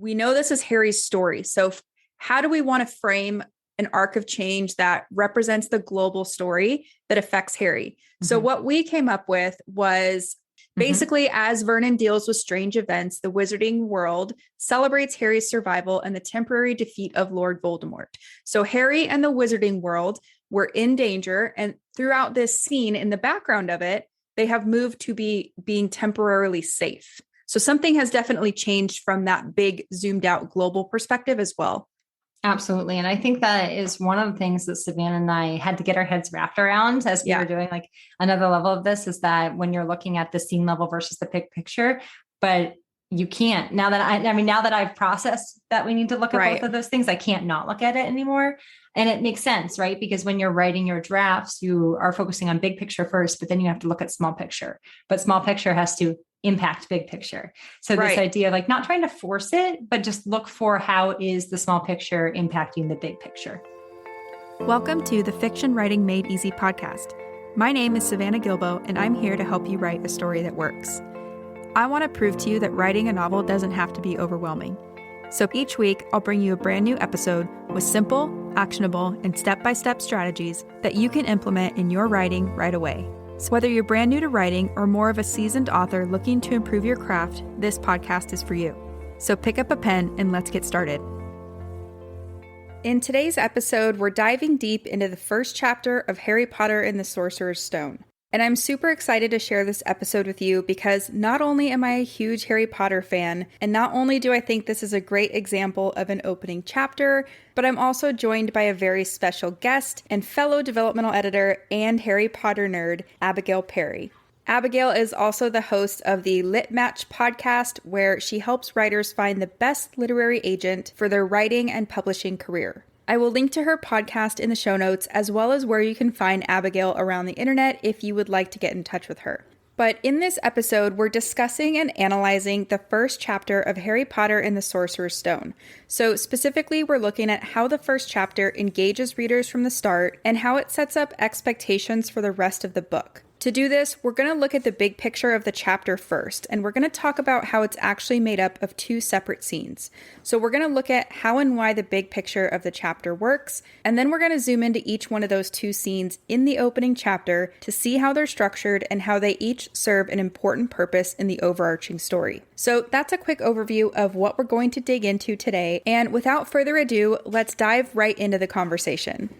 we know this is Harry's story. So how do we want to frame an arc of change that represents the global story that affects Harry? So what we came up with was basically, as Vernon deals with strange events, the wizarding world celebrates Harry's survival and the temporary defeat of Lord Voldemort. So Harry and the wizarding world were in danger. And throughout this scene, in the background of it, they have moved to being temporarily safe. So something has definitely changed from that big zoomed out global perspective as well. Absolutely. And I think that is one of the things that Savannah and I had to get our heads wrapped around as we were doing like another level of this, is that when you're looking at the scene level versus the big picture, but you can't, now that I've processed that we need to look at both of those things, I can't not look at it anymore. And it makes sense, right? Because when you're writing your drafts, you are focusing on big picture first, but then you have to look at small picture, but small picture has to impact big picture. So this idea of like not trying to force it, but just look for how is the small picture impacting the big picture. Welcome to the Fiction Writing Made Easy podcast. My name is Savannah Gilbo, and I'm here to help you write a story that works. I want to prove to you that writing a novel doesn't have to be overwhelming. So each week, I'll bring you a brand new episode with simple, actionable, and step-by-step strategies that you can implement in your writing right away. So whether you're brand new to writing or more of a seasoned author looking to improve your craft, this podcast is for you. So pick up a pen and let's get started. In today's episode, we're diving deep into the first chapter of Harry Potter and the Sorcerer's Stone. And I'm super excited to share this episode with you because not only am I a huge Harry Potter fan, and not only do I think this is a great example of an opening chapter, but I'm also joined by a very special guest and fellow developmental editor and Harry Potter nerd, Abigail Perry. Abigail is also the host of the Lit Match podcast, where she helps writers find the best literary agent for their writing and publishing career. I will link to her podcast in the show notes, as well as where you can find Abigail around the internet if you would like to get in touch with her. But in this episode, we're discussing and analyzing the first chapter of Harry Potter and the Sorcerer's Stone. So specifically, we're looking at how the first chapter engages readers from the start and how it sets up expectations for the rest of the book. To do this, we're going to look at the big picture of the chapter first, and we're going to talk about how it's actually made up of two separate scenes. So we're going to look at how and why the big picture of the chapter works, and then we're going to zoom into each one of those two scenes in the opening chapter to see how they're structured and how they each serve an important purpose in the overarching story. So that's a quick overview of what we're going to dig into today, and without further ado, let's dive right into the conversation.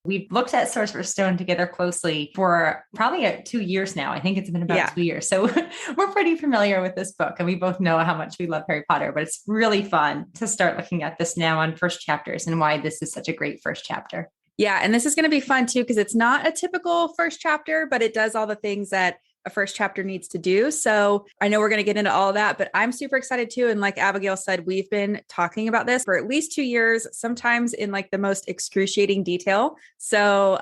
We've looked at Sorcerer's Stone together closely for probably 2 years now. I think it's been about 2 years. So we're pretty familiar with this book, and we both know how much we love Harry Potter, but it's really fun to start looking at this now on first chapters and why this is such a great first chapter. Yeah. And this is going to be fun too, because it's not a typical first chapter, but it does all the things that a first chapter needs to do. So I know we're going to get into all of that, but I'm super excited too. And like Abigail said, we've been talking about this for at least 2 years, sometimes in like the most excruciating detail. So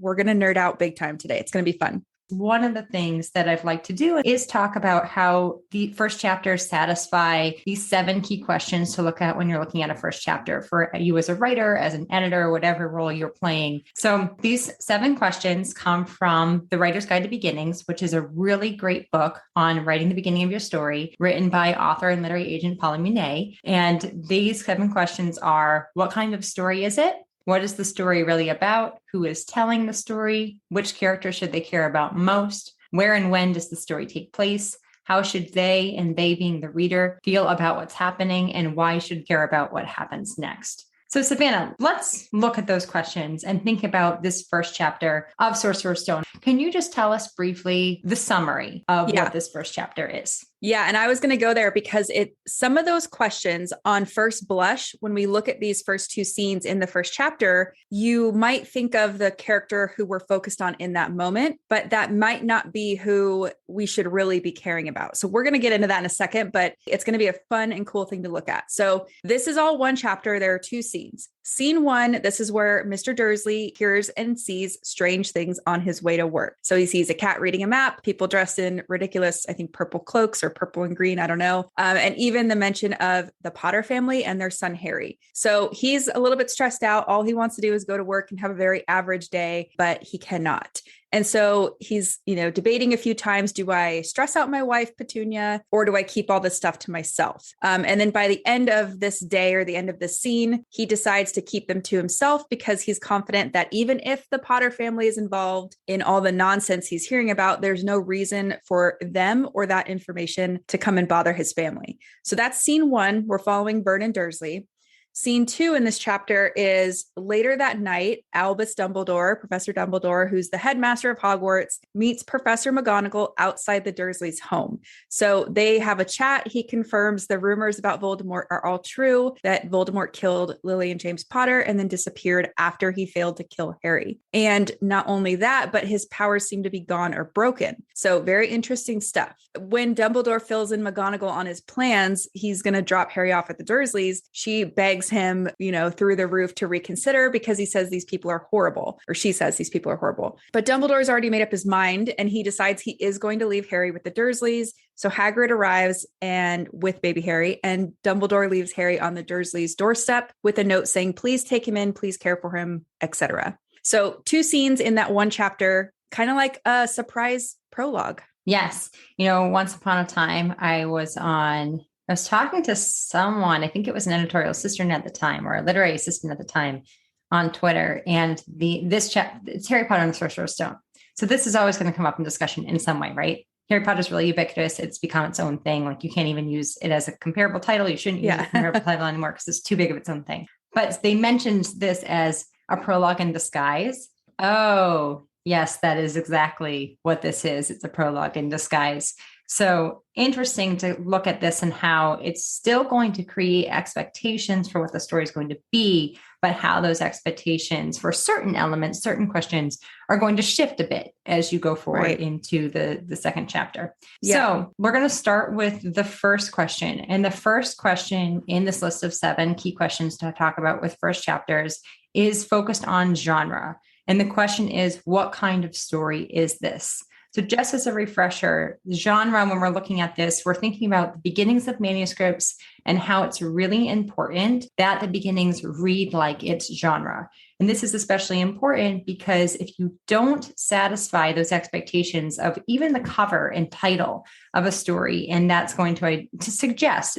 we're going to nerd out big time today. It's going to be fun. One of the things that I've liked to do is talk about how the first chapters satisfy these 7 key questions to look at when you're looking at a first chapter for you as a writer, as an editor, whatever role you're playing. So these 7 questions come from The Writer's Guide to Beginnings, which is a really great book on writing the beginning of your story, written by author and literary agent Paula Munier. And these 7 questions are: what kind of story is it? What is the story really about? Who is telling the story? Which character should they care about most? Where and when does the story take place? How should they, and they being the reader, feel about what's happening? And why should care about what happens next? So Savannah, let's look at those questions and think about this first chapter of Sorcerer's Stone. Can you just tell us briefly the summary of what this first chapter is? Yeah. And I was going to go there because some of those questions on first blush, when we look at these first 2 scenes in the first chapter, you might think of the character who we're focused on in that moment, but that might not be who we should really be caring about. So we're going to get into that in a second, but it's going to be a fun and cool thing to look at. So this is all one chapter. There are 2 scenes. Scene 1, this is where Mr. Dursley hears and sees strange things on his way to work. So he sees a cat reading a map, people dressed in ridiculous, I think, purple cloaks or purple and green, I don't know. And even the mention of the Potter family and their son, Harry. So he's a little bit stressed out. All he wants to do is go to work and have a very average day, but he cannot. And so he's, debating a few times, do I stress out my wife, Petunia, or do I keep all this stuff to myself? And then by the end of this day or the end of this scene, he decides to keep them to himself because he's confident that even if the Potter family is involved in all the nonsense he's hearing about, there's no reason for them or that information to come and bother his family. So that's scene 1. We're following Vernon Dursley. Scene 2 in this chapter is later that night, Albus Dumbledore, Professor Dumbledore, who's the headmaster of Hogwarts, meets Professor McGonagall outside the Dursleys' home. So they have a chat. He confirms the rumors about Voldemort are all true, that Voldemort killed Lily and James Potter and then disappeared after he failed to kill Harry. And not only that, but his powers seem to be gone or broken. So very interesting stuff. When Dumbledore fills in McGonagall on his plans, he's going to drop Harry off at the Dursleys. She begs him, through the roof to reconsider because he says these people are horrible, or she says these people are horrible. But Dumbledore's already made up his mind and he decides he is going to leave Harry with the Dursleys. So Hagrid arrives and with baby Harry, and Dumbledore leaves Harry on the Dursleys' doorstep with a note saying, please take him in, please care for him, etc. So 2 scenes in that 1 chapter, kind of like a surprise prologue. Yes. Once upon a time, I was talking to someone, I think it was an editorial assistant at the time, or a literary assistant at the time, on Twitter. And it's Harry Potter and the Sorcerer's Stone. So this is always going to come up in discussion in some way, right? Harry Potter is really ubiquitous. It's become its own thing. Like you can't even use it as a comparable title. You shouldn't use a comparable title anymore because it's too big of its own thing. But they mentioned this as a prologue in disguise. Oh, yes, that is exactly what this is. It's a prologue in disguise. So interesting to look at this and how it's still going to create expectations for what the story is going to be, but how those expectations for certain elements, certain questions are going to shift a bit as you go forward into the second chapter. Yeah. So we're going to start with the first question. And the first question in this list of 7 key questions to talk about with first chapters is focused on genre. And the question is, what kind of story is this? So just as a refresher, genre, when we're looking at this, we're thinking about the beginnings of manuscripts and how it's really important that the beginnings read like its genre. And this is especially important because if you don't satisfy those expectations of even the cover and title of a story, and that's going to suggest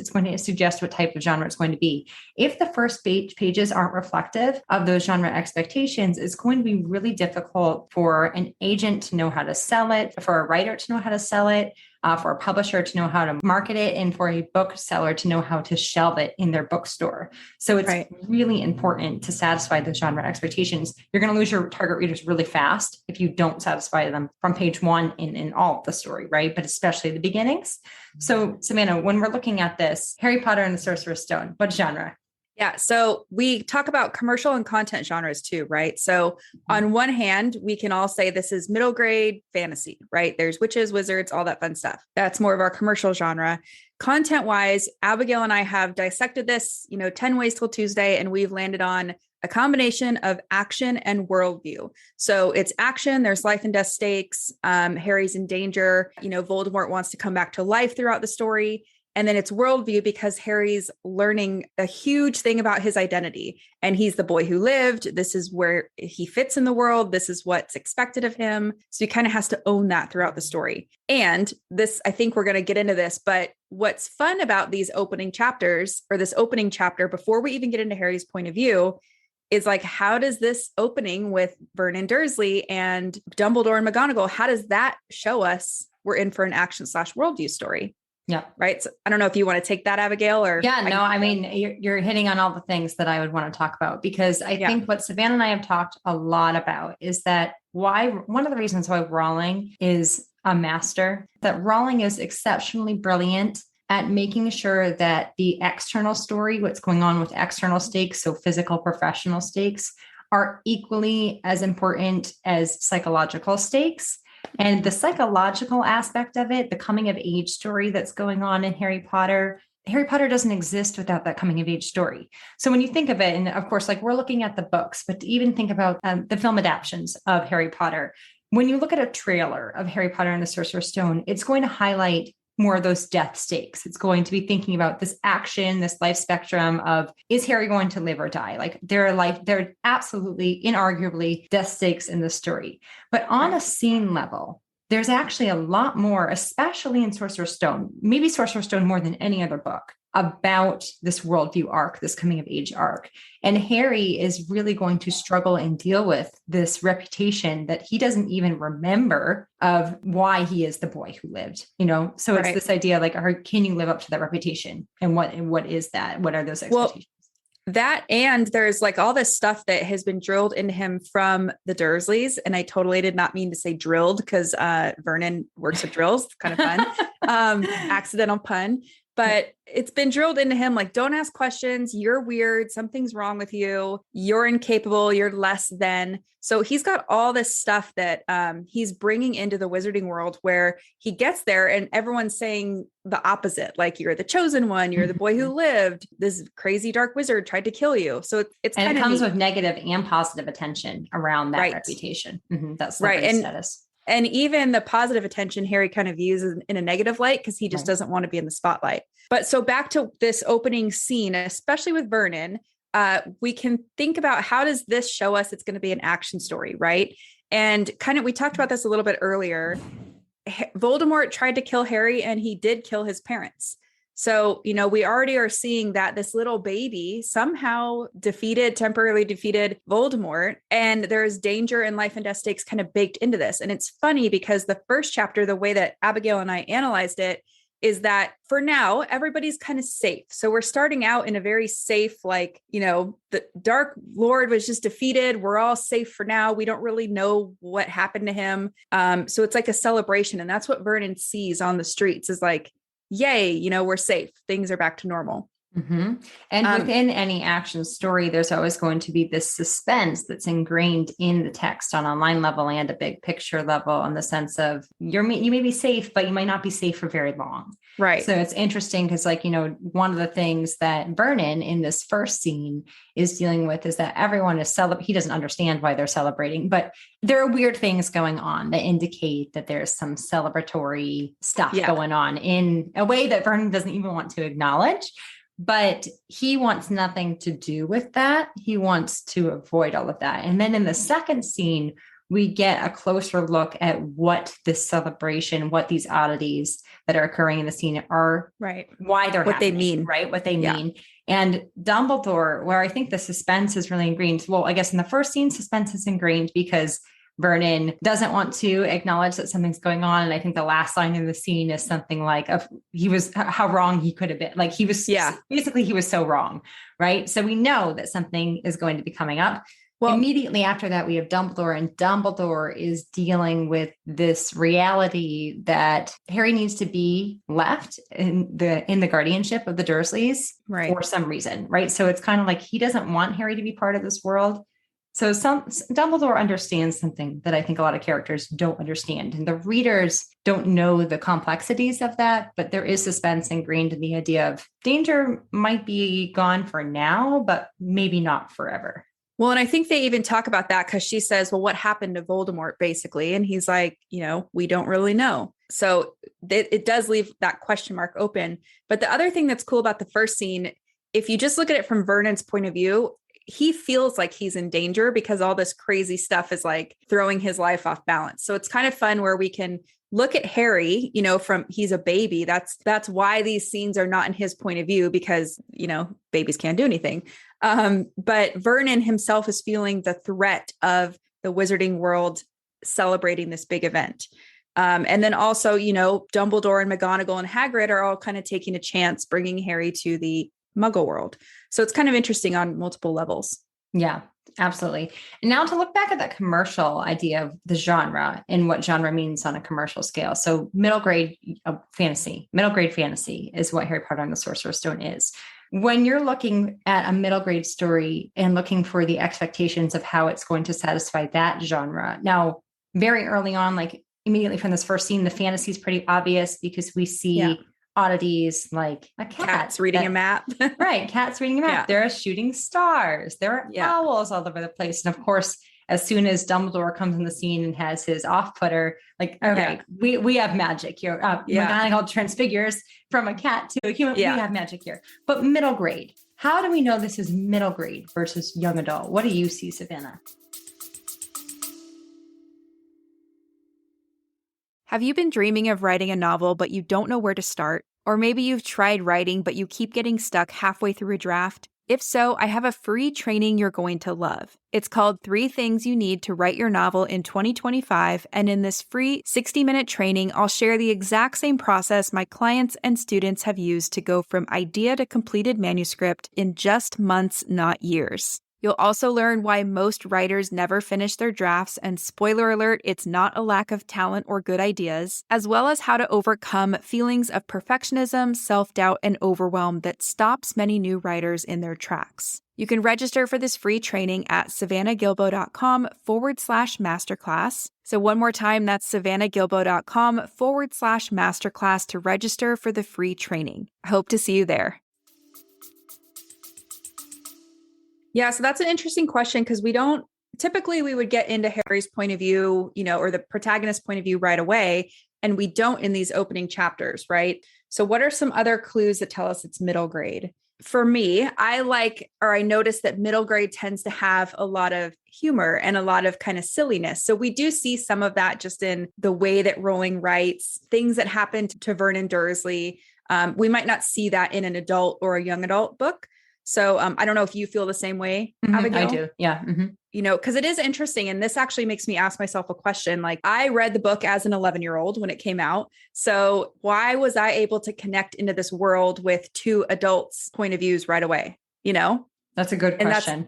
what type of genre it's going to be. If the first pages aren't reflective of those genre expectations, it's going to be really difficult for an agent to know how to sell it, for a writer to know how to sell it, for a publisher to know how to market it, and for a bookseller to know how to shelve it in their bookstore. So it's really important to satisfy those genre expectations. You're going to lose your target readers really fast if you don't satisfy them from page 1 in all of the story, right? But especially the beginnings. So Savannah, when we're looking at this, Harry Potter and the Sorcerer's Stone, what genre? Yeah. So we talk about commercial and content genres too, right? So on one hand, we can all say this is middle grade fantasy, right? There's witches, wizards, all that fun stuff. That's more of our commercial genre. Content wise, Abigail and I have dissected this, 10 ways till Tuesday, and we've landed on a combination of action and worldview. So it's action, there's life and death stakes. Harry's in danger. Voldemort wants to come back to life throughout the story. And then it's worldview because Harry's learning a huge thing about his identity. And he's the boy who lived. This is where he fits in the world. This is what's expected of him. So he kind of has to own that throughout the story. And this, I think we're going to get into this, but what's fun about these opening chapters, or this opening chapter, before we even get into Harry's point of view, is like, how does this opening with Vernon Dursley and Dumbledore and McGonagall, how does that show us we're in for an action/worldview story? Yeah. Right. So I don't know if you want to take that, Abigail, or. Yeah, no, I mean, you're hitting on all the things that I would want to talk about, because I think what Savannah and I have talked a lot about is that one of the reasons why Rowling is a master, that Rowling is exceptionally brilliant at making sure that the external story, what's going on with external stakes, so physical, professional stakes, are equally as important as psychological stakes. And the psychological aspect of it, the coming of age story that's going on in Harry Potter doesn't exist without that coming of age story. So when you think of it, and of course, like we're looking at the books, but to even think about the film adaptations of Harry Potter, when you look at a trailer of Harry Potter and the Sorcerer's Stone, it's going to highlight more of those death stakes. It's going to be thinking about this action, this life spectrum of, is Harry going to live or die? Like there are absolutely, inarguably death stakes in the story. But on a scene level, there's actually a lot more, especially in Sorcerer's Stone, maybe Sorcerer's Stone more than any other book, about this worldview arc, this coming of age arc. And Harry is really going to struggle and deal with this reputation that he doesn't even remember of why he is the boy who lived, So it's this idea like, can you live up to that reputation? And what is that? What are those expectations? That, and there's like all this stuff that has been drilled into him from the Dursleys. And I totally did not mean to say drilled, because Vernon works with drills. Kind of fun. Accidental pun. But it's been drilled into him, like, don't ask questions. You're weird. Something's wrong with you. You're incapable. You're less than. So he's got all this stuff that he's bringing into the wizarding world, where he gets there and everyone's saying the opposite. Like, you're the chosen one. You're the boy who lived. This crazy dark wizard tried to kill you. So it comes with negative and positive attention around that reputation. That's celebrity status. And even the positive attention Harry kind of views in a negative light, because he just doesn't want to be in the spotlight. But so back to this opening scene, especially with Vernon, we can think about, how does this show us it's going to be an action story, right? And kind of, we talked about this a little bit earlier. Voldemort tried to kill Harry, and he did kill his parents. So, we already are seeing that this little baby somehow temporarily defeated Voldemort, and there's danger and life and death stakes kind of baked into this. And it's funny because the first chapter, the way that Abigail and I analyzed it, is that for now, everybody's kind of safe. So we're starting out in a very safe, like, the Dark Lord was just defeated. We're all safe for now. We don't really know what happened to him. So it's like a celebration. And that's what Vernon sees on the streets, is like, yay, we're safe. Things are back to normal. Mm-hmm. And within any action story, there's always going to be this suspense that's ingrained in the text on a line level and a big picture level, in the sense of you may be safe, but you might not be safe for very long. Right. So it's interesting because, one of the things that Vernon in this first scene is dealing with is that everyone is he doesn't understand why they're celebrating, but there are weird things going on that indicate that there's some celebratory stuff going on in a way that Vernon doesn't even want to acknowledge. But he wants nothing to do with that. He wants to avoid all of that. And then in the second scene, we get a closer look at what this celebration, what these oddities that are occurring in the scene are, right? Why they're what they mean, right? What they mean. And Dumbledore, where I think the suspense is really ingrained. Well, I guess in the first scene, suspense is ingrained because Vernon doesn't want to acknowledge that something's going on. And I think the last line in the scene is something like, how wrong he could have been. Like basically he was so wrong. Right. So we know that something is going to be coming up. Well, immediately after that, we have Dumbledore, and Dumbledore is dealing with this reality that Harry needs to be left in the guardianship of the Dursleys for some reason. Right. So it's kind of like he doesn't want Harry to be part of this world. So Dumbledore understands something that I think a lot of characters don't understand, and the readers don't know the complexities of that, but there is suspense ingrained in the idea of danger might be gone for now, but maybe not forever. Well, and I think they even talk about that because she says, well, what happened to Voldemort, basically? And he's like, we don't really know. So it does leave that question mark open. But the other thing that's cool about the first scene, if you just look at it from Vernon's point of view, he feels like he's in danger because all this crazy stuff is like throwing his life off balance. So it's kind of fun where we can look at Harry, from he's a baby. That's why these scenes are not in his point of view, because, babies can't do anything. But Vernon himself is feeling the threat of the wizarding world celebrating this big event. And then also, Dumbledore and McGonagall and Hagrid are all kind of taking a chance, bringing Harry to the Muggle world. So it's kind of interesting on multiple levels. Yeah, absolutely. And now to look back at that commercial idea of the genre and what genre means on a commercial scale. So middle grade fantasy is what Harry Potter and the Sorcerer's Stone is. When you're looking at a middle grade story and looking for the expectations of how it's going to satisfy that genre. Now, very early on, like immediately from this first scene, the fantasy is pretty obvious because we see oddities like a cat's reading a map. Right. Cats reading a map. There are shooting stars. There are owls all over the place. And of course, as soon as Dumbledore comes in the scene and has his off-putter, like, okay, we have magic here. McGonagall transfigures from a cat to a human. We have magic here. But middle grade, how do we know this is middle grade versus young adult? What do you see, Savannah? Have you been dreaming of writing a novel, but you don't know where to start? Or maybe you've tried writing, but you keep getting stuck halfway through a draft? If so, I have a free training you're going to love. It's called 3 Things You Need to Write Your Novel in 2025, and in this free 60-minute training, I'll share the exact same process my clients and students have used to go from idea to completed manuscript in just months, not years. You'll also learn why most writers never finish their drafts, and spoiler alert, it's not a lack of talent or good ideas, as well as how to overcome feelings of perfectionism, self-doubt, and overwhelm that stops many new writers in their tracks. You can register for this free training at savannahgilbo.com/masterclass. So one more time, that's savannahgilbo.com/masterclass to register for the free training. I hope to see you there. Yeah, so that's an interesting question because we would get into Harry's point of view, or the protagonist's point of view right away, and we don't in these opening chapters, right? So what are some other clues that tell us it's middle grade? For me, I notice that middle grade tends to have a lot of humor and a lot of kind of silliness. So we do see some of that just in the way that Rowling writes, things that happened to Vernon Dursley. We might not see that in an adult or a young adult book. So I don't know if you feel the same way, Abigail. I do. Yeah. Because it is interesting. And this actually makes me ask myself a question. Like, I read the book as an 11-year-old when it came out. So why was I able to connect into this world with 2 adults' point of views right away? That's a good question.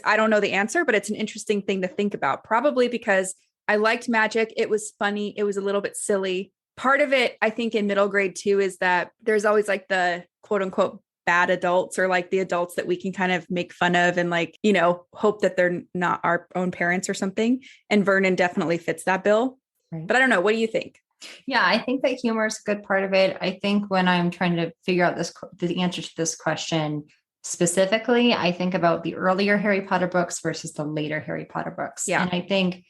I don't know the answer, but it's an interesting thing to think about. Probably because I liked magic. It was funny. It was a little bit silly. Part of it, I think, in middle grade too, is that there's always like the quote unquote bad adults, or like the adults that we can kind of make fun of and hope that they're not our own parents or something. And Vernon definitely fits that bill. Right. But I don't know. What do you think? Yeah, I think that humor is a good part of it. I think when I'm trying to figure out the answer to this question specifically, I think about the earlier Harry Potter books versus the later Harry Potter books. Yeah. And I think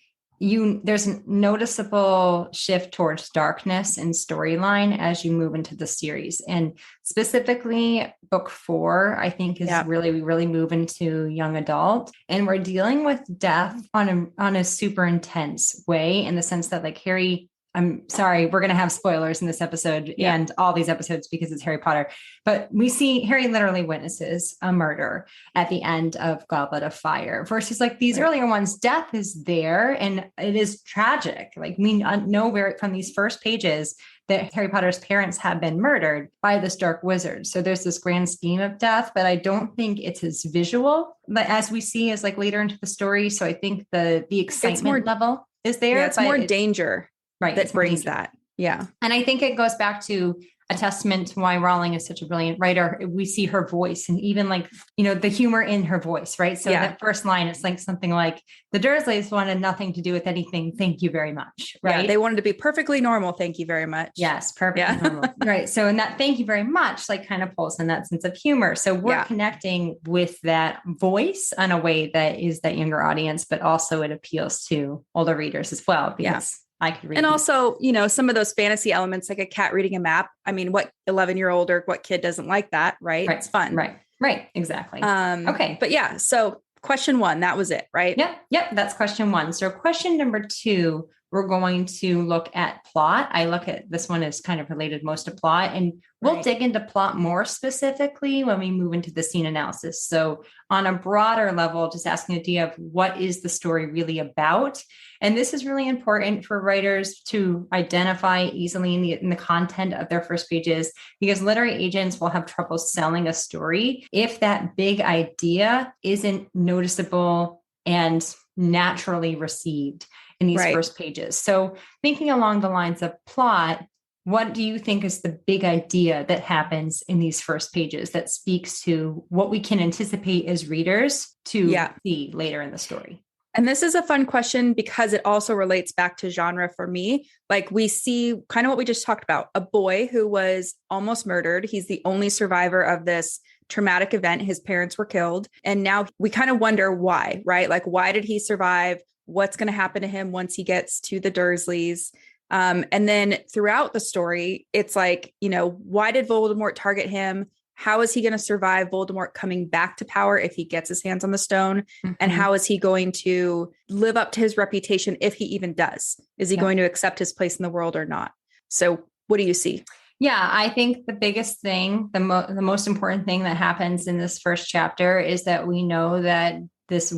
there's a noticeable shift towards darkness and storyline as you move into the series. And specifically book 4, I think we really move into young adult, and we're dealing with death on a super intense way, in the sense that like Harry, I'm sorry, we're going to have spoilers in this episode and all these episodes because it's Harry Potter, but we see Harry literally witnesses a murder at the end of Goblet of Fire, versus like these earlier ones, death is there and it is tragic. Like we know where from these first pages that Harry Potter's parents have been murdered by this dark wizard. So there's this grand scheme of death, but I don't think it's as visual as we see as like later into the story. So I think the excitement level is there. Yeah, it's more danger. Right. That brings that. Yeah. And I think it goes back to a testament to why Rowling is such a brilliant writer. We see her voice and even like, the humor in her voice, right? So that first line, it's like something like, the Dursleys wanted nothing to do with anything. Thank you very much. Right. Yeah, they wanted to be perfectly normal. Thank you very much. Yes. Perfectly normal. Right. So in that, thank you very much, like kind of pulls in that sense of humor. So we're connecting with that voice in a way that is that younger audience, but also it appeals to older readers as well, because I could read. And also, some of those fantasy elements, like a cat reading a map. I mean, what 11-year-old or what kid doesn't like that, right? It's fun. Right. Exactly. Okay. But yeah, so question 1, that was it, right? Yep. That's question 1. So question number 2, we're going to look at plot. I look at this one as kind of related most to plot, and we'll dig into plot more specifically when we move into the scene analysis. So on a broader level, just asking the idea of what is the story really about? And this is really important for writers to identify easily in the content of their first pages, because literary agents will have trouble selling a story if that big idea isn't noticeable and naturally received in these first pages. So thinking along the lines of plot, what do you think is the big idea that happens in these first pages that speaks to what we can anticipate as readers to see later in the story? And this is a fun question because it also relates back to genre for me. Like we see kind of what we just talked about, a boy who was almost murdered. He's the only survivor of this traumatic event. His parents were killed. And now we kind of wonder why, right? Like, why did he survive? what's going to happen to him once he gets to the Dursleys. And then throughout the story, it's like, why did Voldemort target him? How is he going to survive Voldemort coming back to power if he gets his hands on the stone? Mm-hmm. And how is he going to live up to his reputation if he even does? Is he going to accept his place in the world or not? So what do you see? Yeah, I think the biggest thing, the most important thing that happens in this first chapter is that we know that this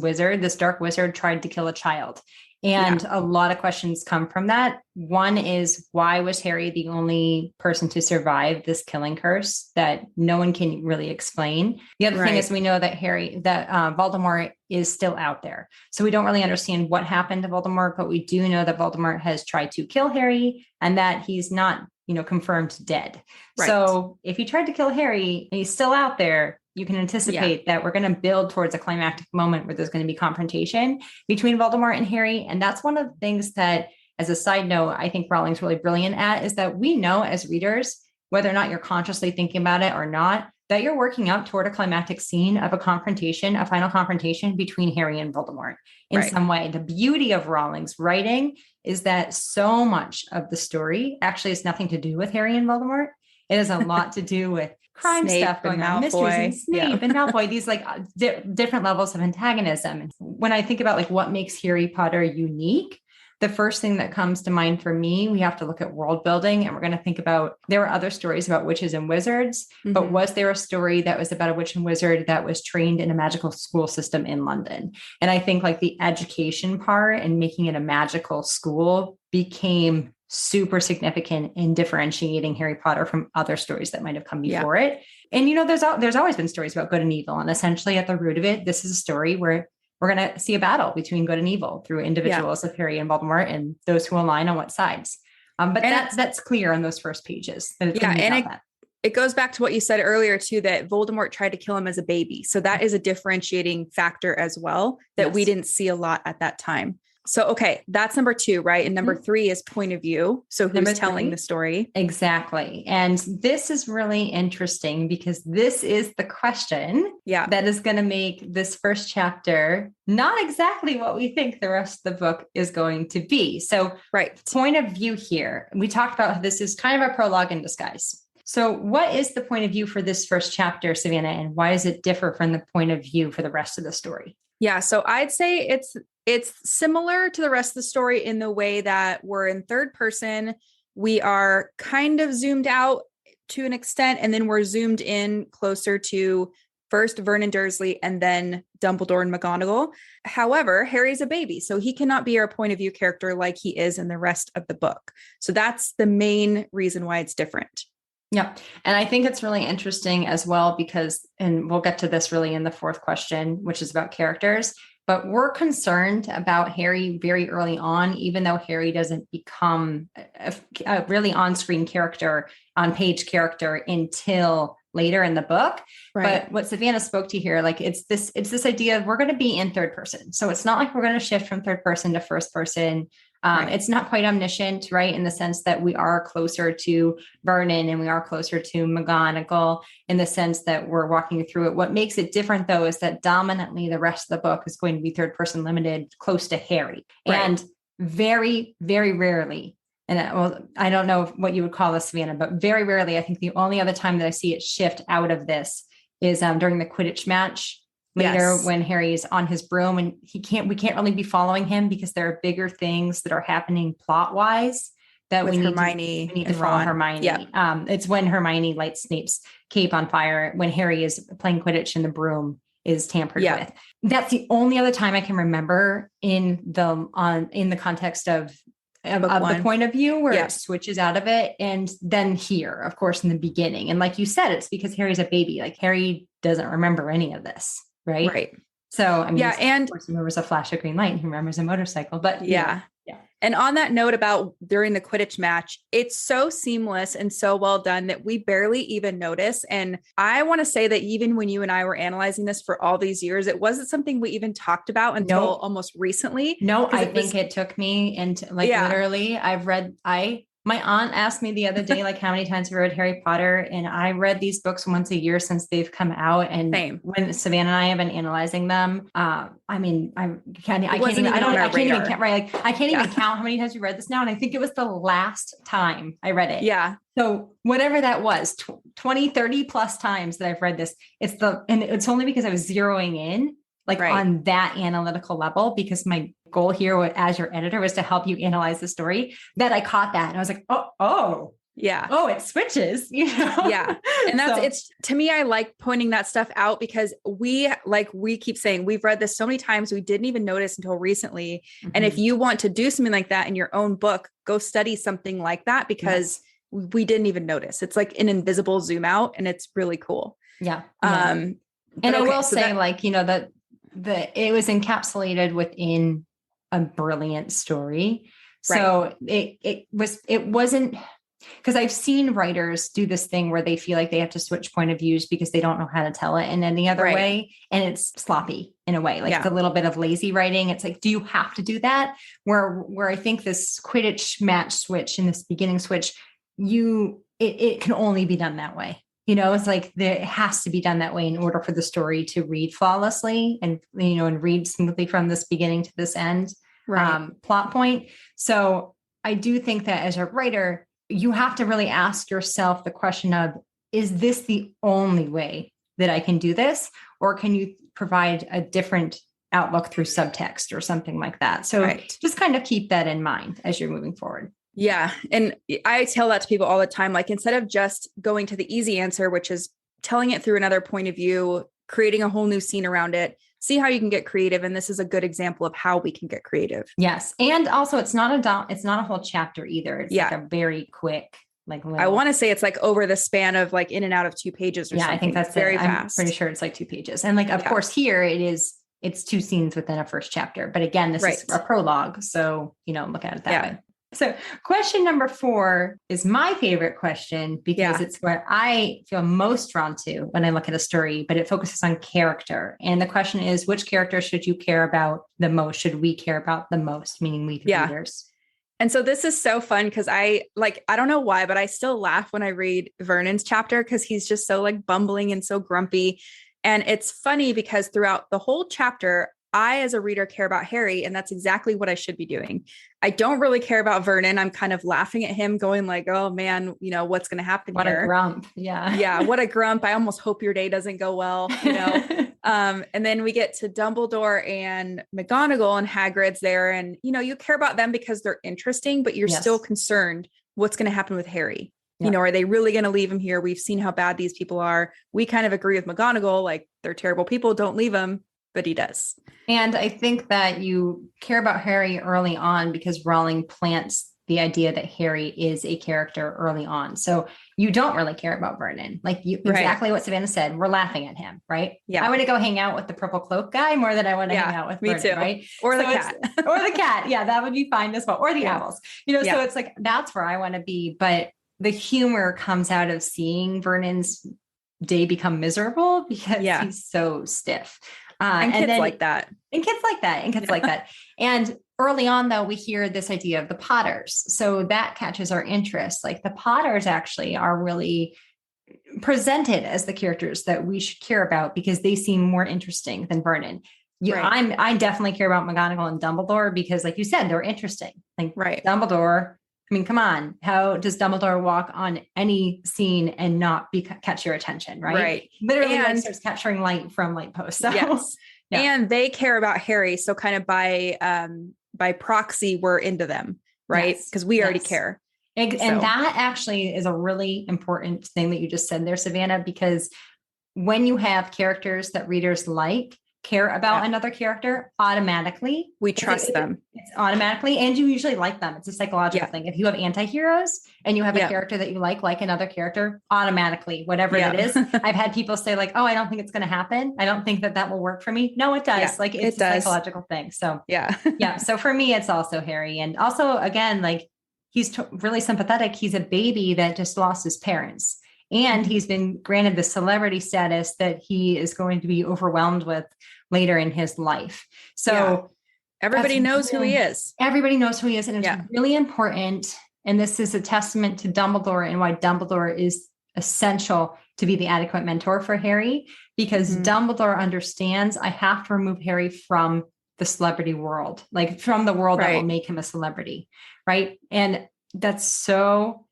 dark wizard tried to kill a child. And a lot of questions come from that. One is, why was Harry the only person to survive this killing curse that no one can really explain? The other thing is, we know that Voldemort is still out there. So we don't really understand what happened to Voldemort, but we do know that Voldemort has tried to kill Harry and that he's not, confirmed dead. Right. So if he tried to kill Harry and he's still out there, you can anticipate that we're going to build towards a climactic moment where there's going to be confrontation between Voldemort and Harry. And that's one of the things that, as a side note, I think Rowling's really brilliant at, is that we know as readers, whether or not you're consciously thinking about it or not, that you're working up toward a climactic scene of a final confrontation between Harry and Voldemort in some way. The beauty of Rowling's writing is that so much of the story actually has nothing to do with Harry and Voldemort. It has a lot to do with crime Snape stuff going on, mysteries and Snape and Malfoy, these different levels of antagonism. And when I think about what makes Harry Potter unique, the first thing that comes to mind for me, we have to look at world building, and we're going to think about, there were other stories about witches and wizards, but was there a story that was about a witch and wizard that was trained in a magical school system in London? And I think the education part and making it a magical school became super significant in differentiating Harry Potter from other stories that might have come before it. And, there's always been stories about good and evil. And essentially at the root of it, this is a story where we're going to see a battle between good and evil through individuals of Harry and Voldemort and those who align on what sides. But that's clear on those first pages. It goes back to what you said earlier too, that Voldemort tried to kill him as a baby. So that is a differentiating factor as well that we didn't see a lot at that time. So, okay, that's number 2, right? And number 3 is point of view. So who's telling the story? Exactly. And this is really interesting because this is the question that is going to make this first chapter not exactly what we think the rest of the book is going to be. So, point of view here. We talked about how this is kind of a prologue in disguise. So what is the point of view for this first chapter, Savannah, and why does it differ from the point of view for the rest of the story? Yeah, so I'd say it's similar to the rest of the story in the way that we're in third person. We are kind of zoomed out to an extent, and then we're zoomed in closer to first Vernon Dursley and then Dumbledore and McGonagall. However, Harry's a baby, so he cannot be our point of view character like he is in the rest of the book. So that's the main reason why it's different. Yeah. And I think it's really interesting as well because, and we'll get to this really in the fourth question, which is about characters, but we're concerned about Harry very early on, even though Harry doesn't become a really on-screen character, on-page character until later in the book. But what Savannah spoke to here, it's this idea of we're going to be in third person. So it's not like we're going to shift from third person to first person. It's not quite omniscient, right? In the sense that we are closer to Vernon and we are closer to McGonagall in the sense that we're walking through it. What makes it different though, is that dominantly the rest of the book is going to be third person limited close to Harry. And very, very rarely, and I don't know what you would call this, Savannah, but very rarely, I think the only other time that I see it shift out of this is during the Quidditch match. Later, when Harry's on his broom and we can't really be following him because there are bigger things that are happening plot wise that we need to follow Hermione. Yeah. It's when Hermione lights Snape's cape on fire when Harry is playing Quidditch and the broom is tampered with. That's the only other time I can remember in the context of the point of view where it switches out of it. And then here, of course, in the beginning. And like you said, it's because Harry's a baby. Harry doesn't remember any of this. Right. So, and of course he remembers a flash of green light and he remembers a motorcycle, but And on that note about during the Quidditch match, it's so seamless and so well done that we barely even notice. And I want to say that even when you and I were analyzing this for all these years, it wasn't something we even talked about until almost recently. No, I think it took me into literally, I My aunt asked me the other day, like, how many times I read Harry Potter, and I read these books once a year since they've come out. And Same. when Savannah and I have been analyzing them, I can't even count, right? Like, I can't even count how many times we read this now. And I think it was the last time I read it. Yeah. So whatever that was, 20, 30 plus times that I've read this, and it's only because I was zeroing in on that analytical level, because my goal here as your editor was to help you analyze the story, that I caught that. And I was like, it switches, Yeah. And it's to me, I like pointing that stuff out because we keep saying we've read this so many times, we didn't even notice until recently. Mm-hmm. And if you want to do something like that in your own book, go study something like that, because we didn't even notice. It's like an invisible zoom out, and it's really cool. Yeah. And I will say it was encapsulated within a brilliant story. So it wasn't, because I've seen writers do this thing where they feel like they have to switch point of views because they don't know how to tell it in any other way. And it's sloppy in a way, it's a little bit of lazy writing. It's like, do you have to do that? Where I think this Quidditch match switch and this beginning switch, it can only be done that way. It's like it has to be done that way in order for the story to read flawlessly and read smoothly from this beginning to this end plot point. So I do think that as a writer, you have to really ask yourself the question of, is this the only way that I can do this? Or can you provide a different outlook through subtext or something like that? So just kind of keep that in mind as you're moving forward. Yeah. And I tell that to people all the time, like, instead of just going to the easy answer, which is telling it through another point of view, creating a whole new scene around it, see how you can get creative. And this is a good example of how we can get creative. Yes. And also it's not a whole chapter either. It's like a very quick, I want to say it's like over the span of in and out of 2 pages or something. I think that's very fast. I'm pretty sure it's 2 pages. And of course here it's 2 scenes within a first chapter, but again, this is a prologue. So, look at it that way. So question number 4 is my favorite question because it's where I feel most drawn to when I look at a story, but it focuses on character. And the question is, which character should you care about the most? Should we care about the most? Meaning we readers. And so this is so fun because I don't know why, but I still laugh when I read Vernon's chapter because he's just so bumbling and so grumpy. And it's funny because throughout the whole chapter, I, as a reader, care about Harry, and that's exactly what I should be doing. I don't really care about Vernon. I'm kind of laughing at him going oh man, what's going to happen here? What a grump. Yeah. Yeah. What a grump. I almost hope your day doesn't go well, and then we get to Dumbledore and McGonagall, and Hagrid's there. And, you care about them because they're interesting, but you're still concerned what's going to happen with Harry. Yeah. Are they really going to leave him here? We've seen how bad these people are. We kind of agree with McGonagall, they're terrible people. Don't leave him. But he does. And I think that you care about Harry early on because Rowling plants the idea that Harry is a character early on. So you don't really care about Vernon. Exactly what Savannah said. We're laughing at him, right? Yeah. I want to go hang out with the purple cloak guy more than I want to hang out with Vernon, too. Right? Or the cat. Or the cat. Yeah, that would be fine as well. Or the owls. So it's that's where I want to be. But the humor comes out of seeing Vernon's day become miserable because he's so stiff. And kids like that. And early on, though, we hear this idea of the Potters. So that catches our interest. The Potters actually are really presented as the characters that we should care about because they seem more interesting than Vernon. I definitely care about McGonagall and Dumbledore because, like you said, they're interesting. Dumbledore. I mean, come on. How does Dumbledore walk on any scene and not catch your attention? Right. Literally starts capturing light from light posts. So, yes. Yeah. And they care about Harry. So kind of by proxy, we're into them. Right. Because we already care. And that actually is a really important thing that you just said there, Savannah, because when you have characters that readers care about another character, automatically we trust them. It's automatically, and you usually like them. It's a psychological thing. If you have anti-heroes and you have a character that you like another character, automatically, whatever it is. I've had people say oh, I don't think it's going to happen. I don't think that will work for me. No, it does. It's a psychological thing. So So for me, it's also Harry. And also again, he's really sympathetic. He's a baby that just lost his parents. And he's been granted the celebrity status that he is going to be overwhelmed with later in his life. So everybody knows who he is. Everybody knows who he is. And it's really important And this is a testament to Dumbledore and why Dumbledore is essential to be the adequate mentor for Harry, because Dumbledore understands I have to remove Harry from the celebrity world, like from the world that will make him a celebrity. Right. And that's so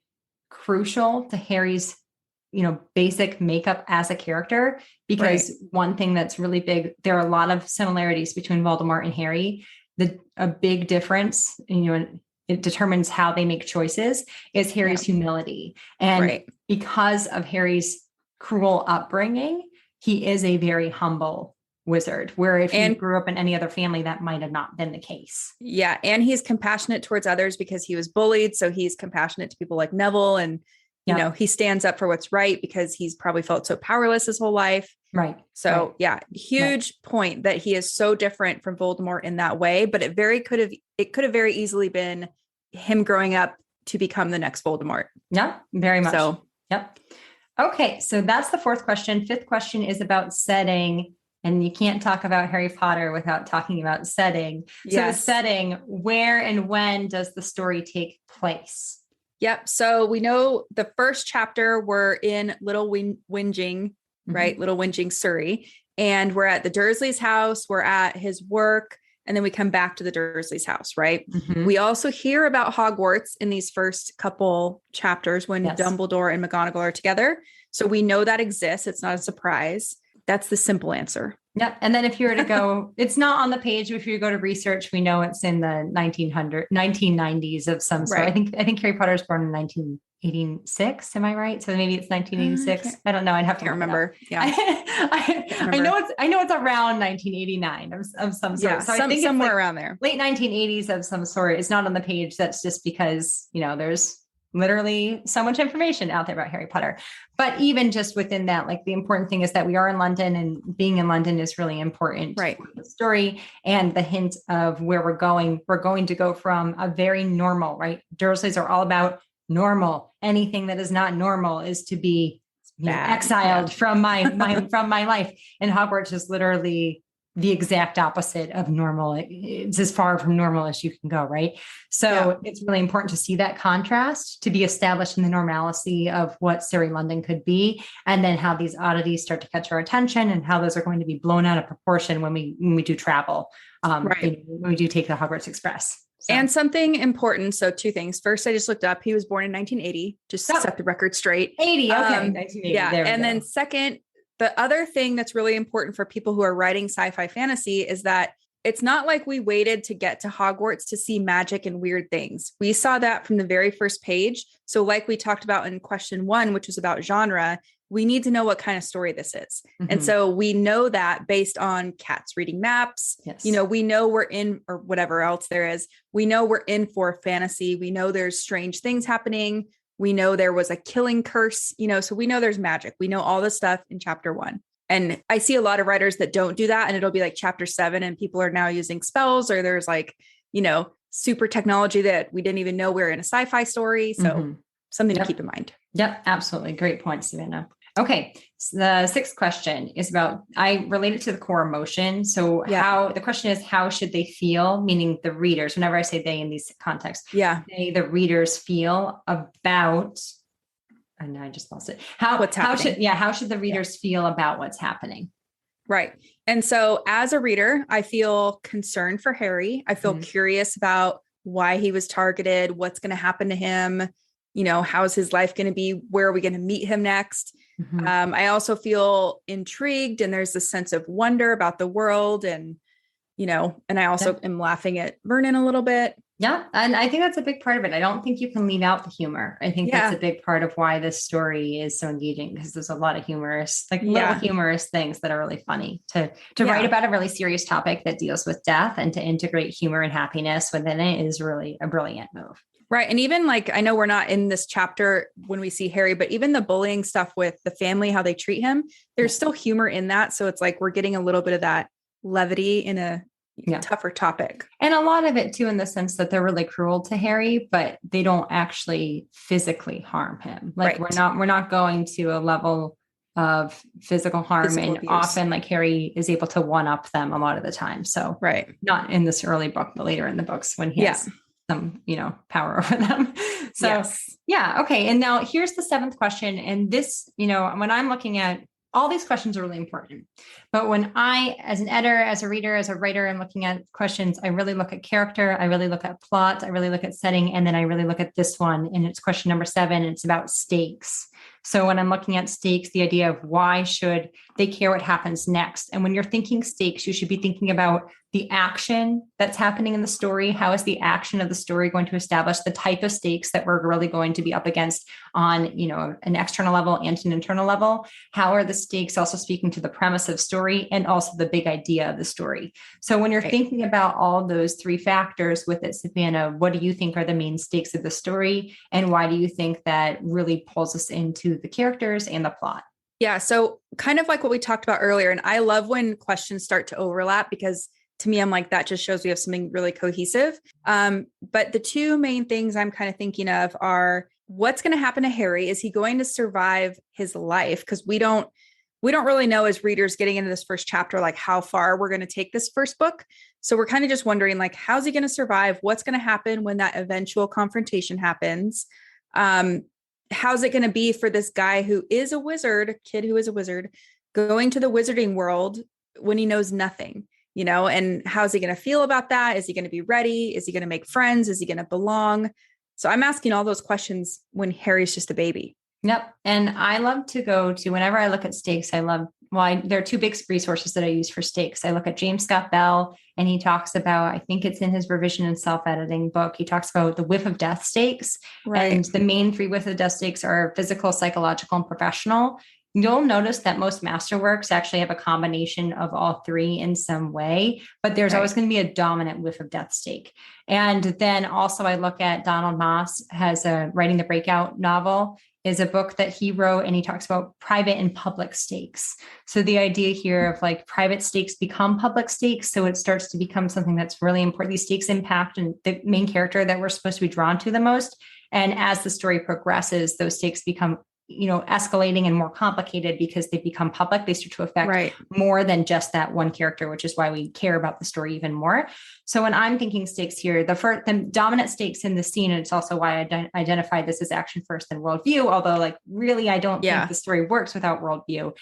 crucial to Harry's, basic makeup as a character, because one thing that's really big, there are a lot of similarities between Voldemort and Harry. A big difference, and it determines how they make choices, is Harry's humility. And because of Harry's cruel upbringing, he is a very humble wizard, where if he grew up in any other family, that might have not been the case. Yeah. And he's compassionate towards others because he was bullied. So he's compassionate to people like Neville, and he stands up for what's right because he's probably felt so powerless his whole life. Right. So huge point that he is so different from Voldemort in that way, but it could have very easily been him growing up to become the next Voldemort. Yeah, very much. So, yep. Okay. So that's the fourth question. Fifth question is about setting. And you can't talk about Harry Potter without talking about setting. So the setting, where and when does the story take place? Yep. So we know the first chapter we're in Little Whinging, right? Little Whinging, Surrey. And we're at the Dursleys' house. We're at his work. And then we come back to the Dursleys' house, right? We also hear about Hogwarts in these first couple chapters when Dumbledore and McGonagall are together. So we know that exists. It's not a surprise. That's the simple answer. Yeah. And then if you were to go, it's not on the page. If you go to research, we know it's in the 1990s of some sort. I think Harry Potter was born in 1986. Am I right? So maybe it's 1986. I don't know. I'd have to remember. Yeah. I know it's around 1989 of some sort. Yeah, so I think somewhere it's around there. Late 1980s of some sort. It's not on the page. That's just because, there's literally so much information out there about Harry Potter. But even just within that, like, the important thing is that we are in London, and being in London is really important for the story and the hint of where we're going. We're going to go from a very normal, right? Dursleys are all about normal. Anything that is not normal is to be exiled from my life. And Hogwarts is literally the exact opposite of normal. It's as far from normal as you can go, right? So it's really important to see that contrast, to be established in the normalcy of what Surrey London could be, and then how these oddities start to catch our attention, and how those are going to be blown out of proportion when we do travel, when we do take the Hogwarts Express. So. And something important. So two things. First, I just looked up. He was born in 1980, just to set the record straight. 80. Okay. 1980. Yeah. And then second, the other thing that's really important for people who are writing sci-fi fantasy is that it's not like we waited to get to Hogwarts to see magic and weird things. We saw that from the very first page. So like we talked about in question 1, which was about genre, we need to know what kind of story this is. And so we know that based on cats reading maps, we know we're in, or whatever else there is, we know we're in for fantasy. We know there's strange things happening. We know there was a killing curse, so we know there's magic. We know all this stuff in chapter 1. And I see a lot of writers that don't do that. And it'll be like chapter 7 and people are now using spells, or there's like, super technology that we didn't even know we were in a sci-fi story. So something to keep in mind. Yep. Absolutely. Great point, Savannah. Okay. So the sixth question is about, I relate it to the core emotion. So the question is, how should they feel? Meaning the readers, whenever I say they in these contexts, the readers feel about, and I just lost it. How should the readers feel about what's happening? Right. And so as a reader, I feel concerned for Harry. I feel curious about why he was targeted, what's going to happen to him. How's his life going to be? Where are we going to meet him next? I also feel intrigued, and there's this sense of wonder about the world, and I also am laughing at Vernon a little bit. Yeah. And I think that's a big part of it. I don't think you can leave out the humor. I think that's a big part of why this story is so engaging, because there's a lot of humorous, little humorous things that are really funny to write about a really serious topic that deals with death, and to integrate humor and happiness within it is really a brilliant move. Right. And even I know we're not in this chapter when we see Harry, but even the bullying stuff with the family, how they treat him, there's still humor in that. So it's like, we're getting a little bit of that levity in a tougher topic. And a lot of it too, in the sense that they're really cruel to Harry, but they don't actually physically harm him. We're not going to a level of physical harm, and abuse. Often Harry is able to one up them a lot of the time. So not in this early book, but later in the books when he has some, power over them. So Yes. yeah. Okay. And now here's the seventh question. And this, when I'm looking at all these questions are really important, but when I, as an editor, as a reader, as a writer, I'm looking at questions, I really look at character. I really look at plot. I really look at setting. And then I really look at this one, and it's question number 7. It's about stakes. So when I'm looking at stakes, the idea of why should they care what happens next? And when you're thinking stakes, you should be thinking about the action that's happening in the story. How is the action of the story going to establish the type of stakes that we're really going to be up against on, an external level and an internal level? How are the stakes also speaking to the premise of story and also the big idea of the story? So when you're thinking about all those 3 factors with it, Savannah, what do you think are the main stakes of the story? And why do you think that really pulls us into the characters and the plot? Yeah. So kind of like what we talked about earlier. And I love when questions start to overlap, because to me, I'm like, that just shows we have something really cohesive. But the 2 main things I'm kind of thinking of are, what's going to happen to Harry? Is he going to survive his life? Because we don't really know as readers getting into this first chapter, like how far we're going to take this first book. So we're kind of just wondering, like, how's he going to survive? What's going to happen when that eventual confrontation happens? How's it going to be for this guy who is a wizard, kid who is a wizard, going to the wizarding world when he knows nothing, and how's he going to feel about that? Is he going to be ready? Is he going to make friends? Is he going to belong? So I'm asking all those questions when Harry's just a baby. Yep. And I love to go to, whenever I look at stakes, there are 2 big resources that I use for stakes. I look at James Scott Bell, and he talks about, I think it's in his revision and self-editing book, he talks about the whiff of death stakes. Right. And the main 3 whiff of death stakes are physical, psychological, and professional. You'll notice that most masterworks actually have a combination of all 3 in some way, but there's always going to be a dominant whiff of death stake. And then also I look at Donald Moss has a Writing the Breakout novel, is a book that he wrote, and he talks about private and public stakes. So the idea here of like private stakes become public stakes. So it starts to become something that's really important. These stakes impact and the main character that we're supposed to be drawn to the most. And as the story progresses, those stakes become escalating and more complicated because they become public. They start to affect more than just that one character, which is why we care about the story even more. So when I'm thinking stakes here, the dominant stakes in the scene, and it's also why I identified this as action first and worldview, although really, I don't think the story works without worldview,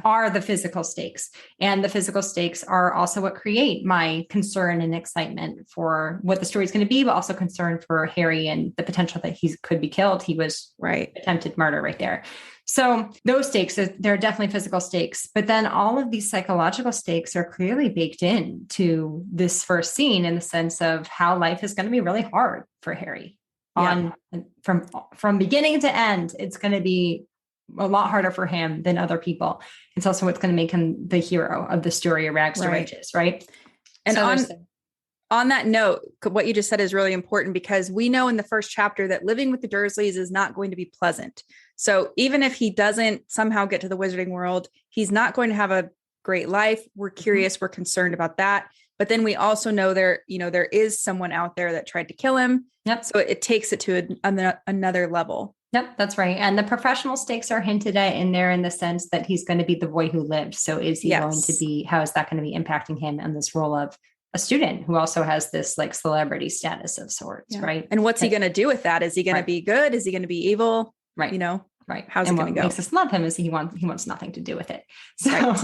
are the physical stakes. And the physical stakes are also what create my concern and excitement for what the story is going to be, but also concern for Harry and the potential that he could be killed. He was attempted murder right there. So those stakes, they're definitely physical stakes, but then all of these psychological stakes are clearly baked in this first scene in the sense of how life is going to be really hard for Harry. From beginning to end, it's going to be a lot harder for him than other people. It's also what's going to make him the hero of the story of rags to riches, right? And so on that note, what you just said is really important, because we know in the first chapter that living with the Dursleys is not going to be pleasant. So even if he doesn't somehow get to the wizarding world, he's not going to have a great life. We're curious. We're concerned about that. But then we also know there is someone out there that tried to kill him. Yep. So it takes it to another level. Yep, that's right. And the professional stakes are hinted at in there in the sense that he's going to be the boy who lived. So is he going to be, how is that going to be impacting him in this role of a student who also has this celebrity status of sorts, right? And what's he going to do with that? Is he going to be good? Is he going to be evil? Right. Right. How's it going to go? What makes us love him is he wants nothing to do with it. So,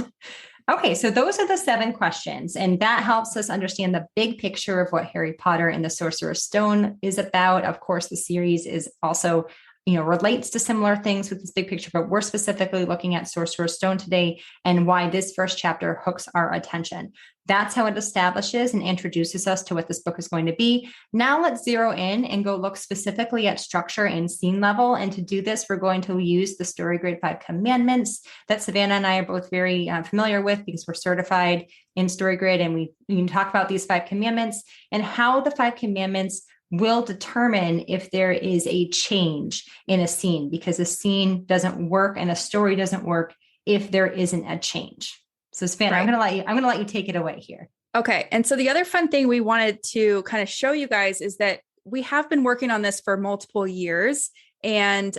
okay. So those are the 7 questions, and that helps us understand the big picture of what Harry Potter and the Sorcerer's Stone is about. Of course, the series is also relates to similar things with this big picture, but we're specifically looking at Sorcerer's Stone today and why this first chapter hooks our attention. That's how it establishes and introduces us to what this book is going to be. Now let's zero in and go look specifically at structure and scene level. And to do this, we're going to use the Story Grid 5 Commandments that Savannah and I are both very familiar with because we're certified in Story Grid. And we can talk about these 5 commandments and how the 5 commandments will determine if there is a change in a scene, because a scene doesn't work and a story doesn't work if there isn't a change. So Savannah, I'm going to let you take it away here. Okay. And so the other fun thing we wanted to kind of show you guys is that we have been working on this for multiple years. And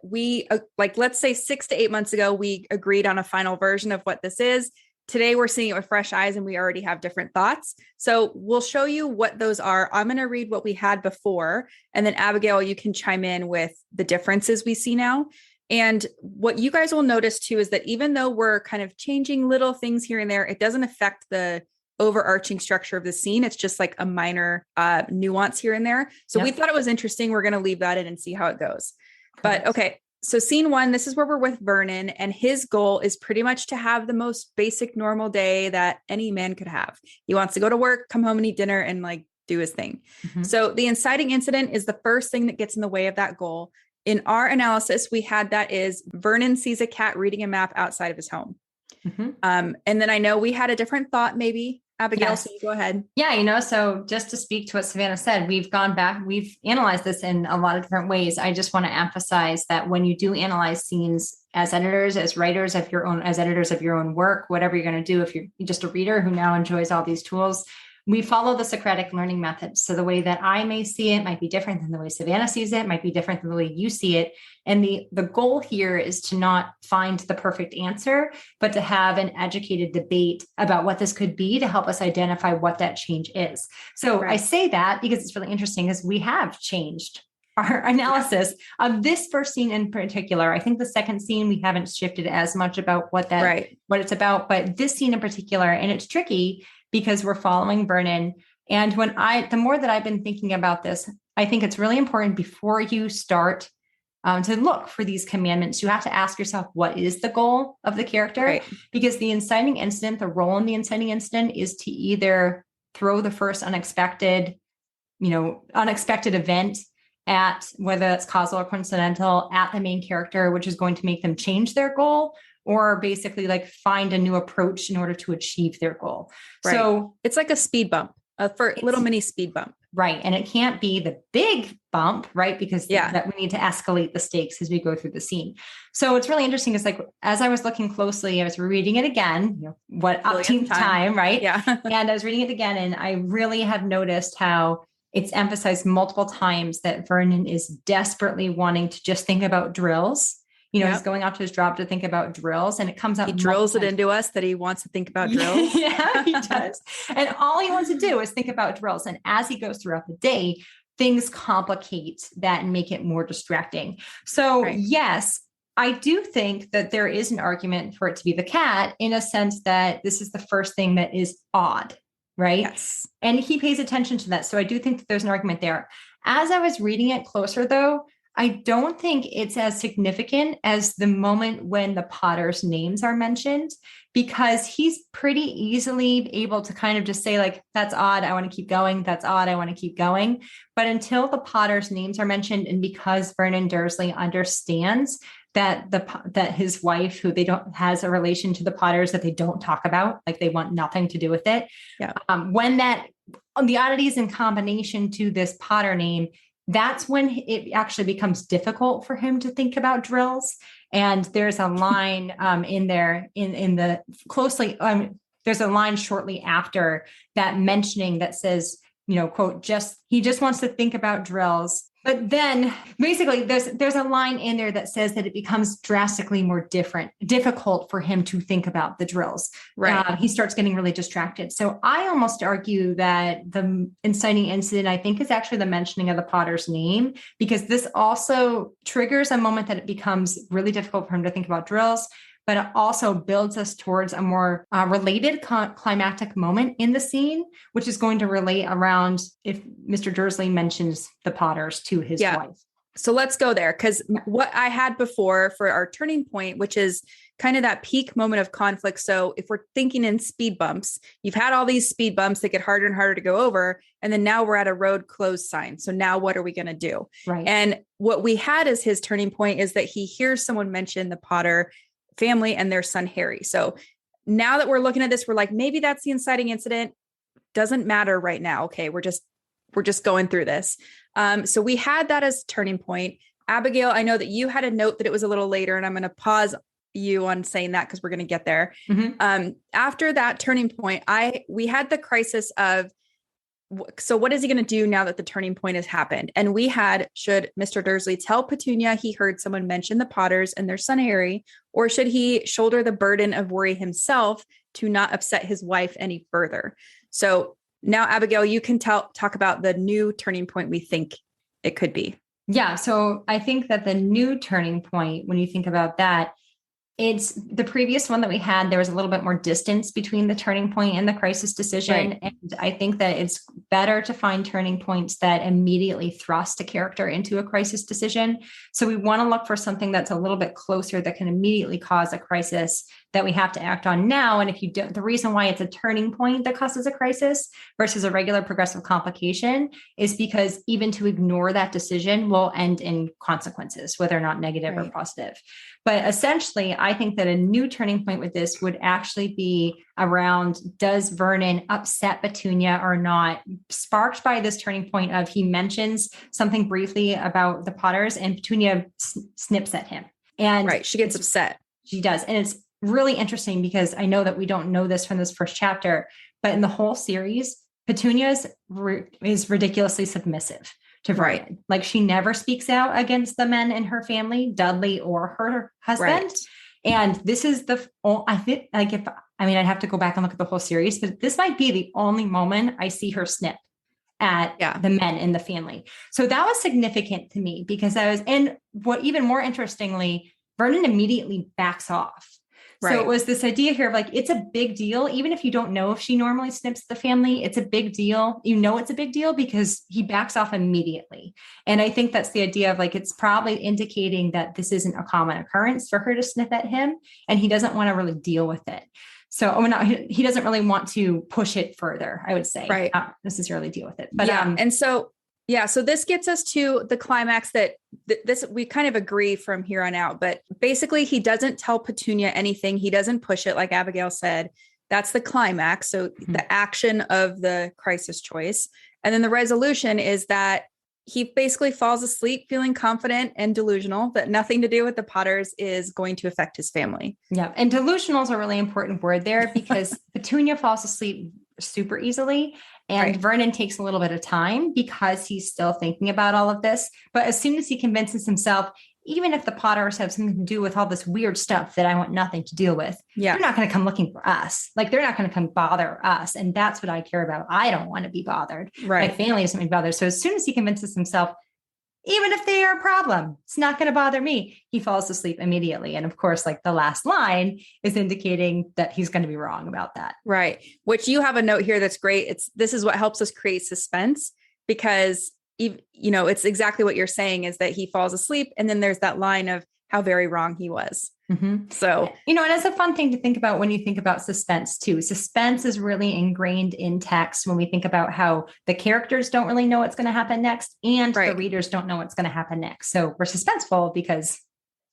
we let's say 6 to 8 months ago, we agreed on a final version of what this is. today we're seeing it with fresh eyes and we already have different thoughts. So we'll show you what those are. I'm going to read what we had before, and then Abigail, you can chime in with the differences we see now. And what you guys will notice too is that even though we're kind of changing little things here and there, it doesn't affect the overarching structure of the scene. It's just like a minor nuance here and there. So we thought it was interesting. We're going to leave that in and see how it goes. Correct. But okay. So scene 1, this is where we're with Vernon, and his goal is pretty much to have the most basic normal day that any man could have. He wants to go to work, come home and eat dinner and like do his thing. Mm-hmm. So the inciting incident is the first thing that gets in the way of that goal. In our analysis, we had that is Vernon sees a cat reading a map outside of his home. Mm-hmm. And then I know we had a different thought, maybe Abigail, so you go ahead. Yeah, so just to speak to what Savannah said, we've gone back, we've analyzed this in a lot of different ways. I just want to emphasize that when you do analyze scenes as editors, as writers of your own, as editors of your own work, whatever you're going to do, if you're just a reader who now enjoys all these tools, we follow the Socratic learning method. So the way that I may see it might be different than the way Savannah sees it, might be different than the way you see it. And the goal here is to not find the perfect answer, but to have an educated debate about what this could be to help us identify what that change is. So I say that because it's really interesting is we have changed our analysis of this first scene in particular. I think the second scene, we haven't shifted as much about what it's about, but this scene in particular, and it's tricky because we're following Vernon. And the more that I've been thinking about this, I think it's really important before you start to look for these commandments, you have to ask yourself, what is the goal of the character? Right. Because the inciting incident, the role in the inciting incident is to either throw the first unexpected event at, whether that's causal or coincidental, at the main character, which is going to make them change their goal, or basically like find a new approach in order to achieve their goal. Right. So it's like a speed bump, for little mini speed bump. Right. And it can't be the big bump, right? Because that we need to escalate the stakes as we go through the scene. So it's really interesting. It's like, as I was looking closely, I was reading it again, what umpteenth time, right? Yeah. And I was reading it again, and I really have noticed how it's emphasized multiple times that Vernon is desperately wanting to just think about drills. He's going out to his job to think about drills, and it comes out. He drills it into us that he wants to think about drills. Yeah, he does. And all he wants to do is think about drills. And as he goes throughout the day, things complicate that and make it more distracting. So yes, I do think that there is an argument for it to be the cat, in a sense that this is the first thing that is odd, right? Yes. And he pays attention to that. So I do think that there's an argument there. As I was reading it closer, though, I don't think it's as significant as the moment when the Potters' names are mentioned, because he's pretty easily able to kind of just say, like, that's odd, I want to keep going. That's odd, I want to keep going. But until the Potters' names are mentioned, and because Vernon Dursley understands that that his wife, who has a relation to the Potters that they don't talk about, like they want nothing to do with it. Yeah. When the oddities in combination to this Potter name, that's when it actually becomes difficult for him to think about drills. And there's a line in there there's a line shortly after that mentioning that says, quote, he just wants to think about drills. But then basically there's a line in there that says that it becomes drastically more difficult for him to think about the drills. Right. He starts getting really distracted. So I almost argue that the inciting incident, I think, is actually the mentioning of the Potter's name, because this also triggers a moment that it becomes really difficult for him to think about drills. But it also builds us towards a more related climactic moment in the scene, which is going to relate around if Mr. Dursley mentions the Potters to his wife. So let's go there, because what I had before for our turning point, which is kind of that peak moment of conflict. So if we're thinking in speed bumps, you've had all these speed bumps that get harder and harder to go over. And then now we're at a road closed sign. So now what are we going to do? Right. And what we had as his turning point is that he hears someone mention the Potter family and their son, Harry. So now that we're looking at this, we're like, maybe that's the inciting incident. Doesn't matter right now. Okay. We're just going through this. So we had that as turning point. Abigail, I know that you had a note that it was a little later, and I'm going to pause you on saying that because we're going to get there. Mm-hmm. After that turning point, we had the crisis of, so what is he going to do now that the turning point has happened? And we had, should Mr. Dursley tell Petunia he heard someone mention the Potters and their son Harry, or should he shoulder the burden of worry himself to not upset his wife any further. So now, Abigail, you can talk about the new turning point we think it could be. Yeah. So I think that the new turning point, when you think about that, it's the previous one that we had. There was a little bit more distance between the turning point and the crisis decision. Right. And I think that it's better to find turning points that immediately thrust a character into a crisis decision. So we want to look for something that's a little bit closer that can immediately cause a crisis that we have to act on now. And if you don't, the reason why it's a turning point that causes a crisis versus a regular progressive complication is because even to ignore that decision will end in consequences, whether or not negative or positive. But essentially, I think that a new turning point with this would actually be around, does Vernon upset Petunia or not? Sparked by this turning point of, he mentions something briefly about the Potters and Petunia snips at him. And she gets upset. She does. And it's really interesting because I know that we don't know this from this first chapter, but in the whole series, Petunia is ridiculously submissive to Vernon. Right. Like, she never speaks out against the men in her family, Dudley or her husband. Right. And this is I think, like, I'd have to go back and look at the whole series, but this might be the only moment I see her snip at the men in the family. So that was significant to me because and what even more interestingly, Vernon immediately backs off. So it was this idea here of like, it's a big deal. Even if you don't know if she normally snips the family, it's a big deal. You know, it's a big deal because he backs off immediately. And I think that's the idea of like, it's probably indicating that this isn't a common occurrence for her to snip at him. And he doesn't want to really deal with it. So he doesn't really want to push it further, I would say. Right. Not necessarily deal with it. But so this gets us to the climax that this, we kind of agree from here on out, but basically he doesn't tell Petunia anything. He doesn't push it. Like Abigail said, that's the climax. So the action of the crisis choice. And then the resolution is that he basically falls asleep feeling confident and delusional that nothing to do with the Potters is going to affect his family. Yeah. And delusional is a really important word there because Petunia falls asleep super easily. And Vernon takes a little bit of time because he's still thinking about all of this. But as soon as he convinces himself, even if the Potters have something to do with all this weird stuff that I want nothing to deal with, they're not going to come looking for us. Like, they're not going to come bother us. And that's what I care about. I don't want to be bothered. My family doesn't be bothered. So as soon as he convinces himself, even if they are a problem, it's not going to bother me, he falls asleep immediately. And of course, like, the last line is indicating that he's going to be wrong about that. Right. Which you have a note here that's great. This is what helps us create suspense because, it's exactly what you're saying is that he falls asleep. And then there's that line of how very wrong he was. So, and it's a fun thing to think about when you think about suspense too. Suspense is really ingrained in text when we think about how the characters don't really know what's going to happen next and the readers don't know what's going to happen next. So we're suspenseful because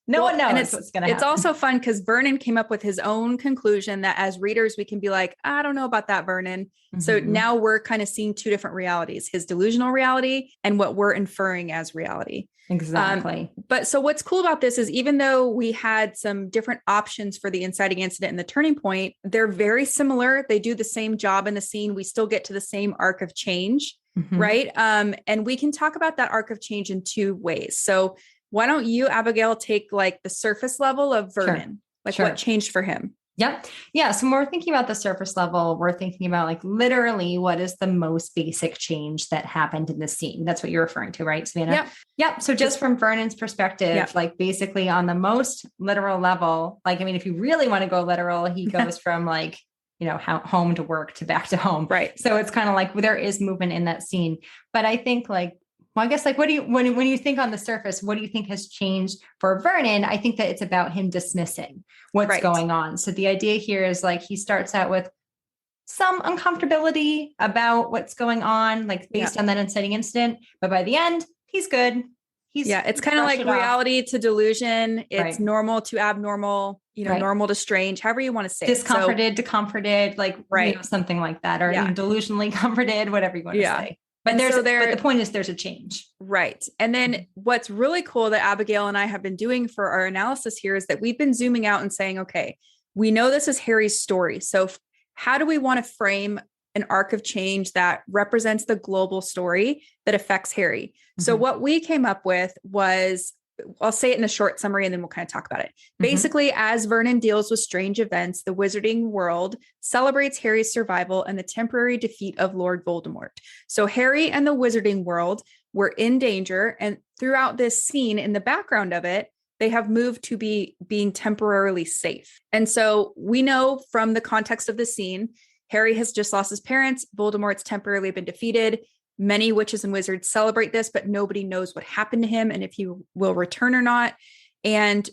no one knows what's going to happen. It's also fun because Vernon came up with his own conclusion that as readers, we can be like, I don't know about that, Vernon. So now we're kind of seeing two different realities, his delusional reality and what we're inferring as reality. Exactly. But so what's cool about this is even though we had some different options for the inciting incident and the turning point, they're very similar. They do the same job in the scene. We still get to the same arc of change, right? And we can talk about that arc of change in two ways. So why don't you, Abigail, take like the surface level of Vernon, what changed for him? Yep. Yeah. So when we're thinking about the surface level, we're thinking about like literally what is the most basic change that happened in the scene. That's what you're referring to, right, Savannah? Yep. So just from Vernon's perspective, like basically on the most literal level, like, I mean, if you really want to go literal, he goes from like, home to work to back to home. Right. So it's kind of like there is movement in that scene. But I think like, well, I guess like, when you think on the surface, what do you think has changed for Vernon? I think that it's about him dismissing what's going on. So the idea here is like, he starts out with some uncomfortability about what's going on, like based on that inciting incident. But by the end, he's good. It's kind of like reality to delusion. It's normal to abnormal, normal to strange, however you want to say discomforted to comforted, like, something like that, or delusionally comforted, whatever you want to say. But but the point is there's a change. Right. And then what's really cool that Abigail and I have been doing for our analysis here is that we've been zooming out and saying, okay, we know this is Harry's story. So how do we want to frame an arc of change that represents the global story that affects Harry? So what we came up with was I'll say it in a short summary and then we'll kind of talk about it. Mm-hmm. Basically, as Vernon deals with strange events, the wizarding world celebrates Harry's survival and the temporary defeat of Lord Voldemort. So Harry and the wizarding world were in danger. And throughout this scene, in the background of it, they have moved to being temporarily safe. And so we know from the context of the scene, Harry has just lost his parents. Voldemort's temporarily been defeated. Many witches and wizards celebrate this, but nobody knows what happened to him and if he will return or not. And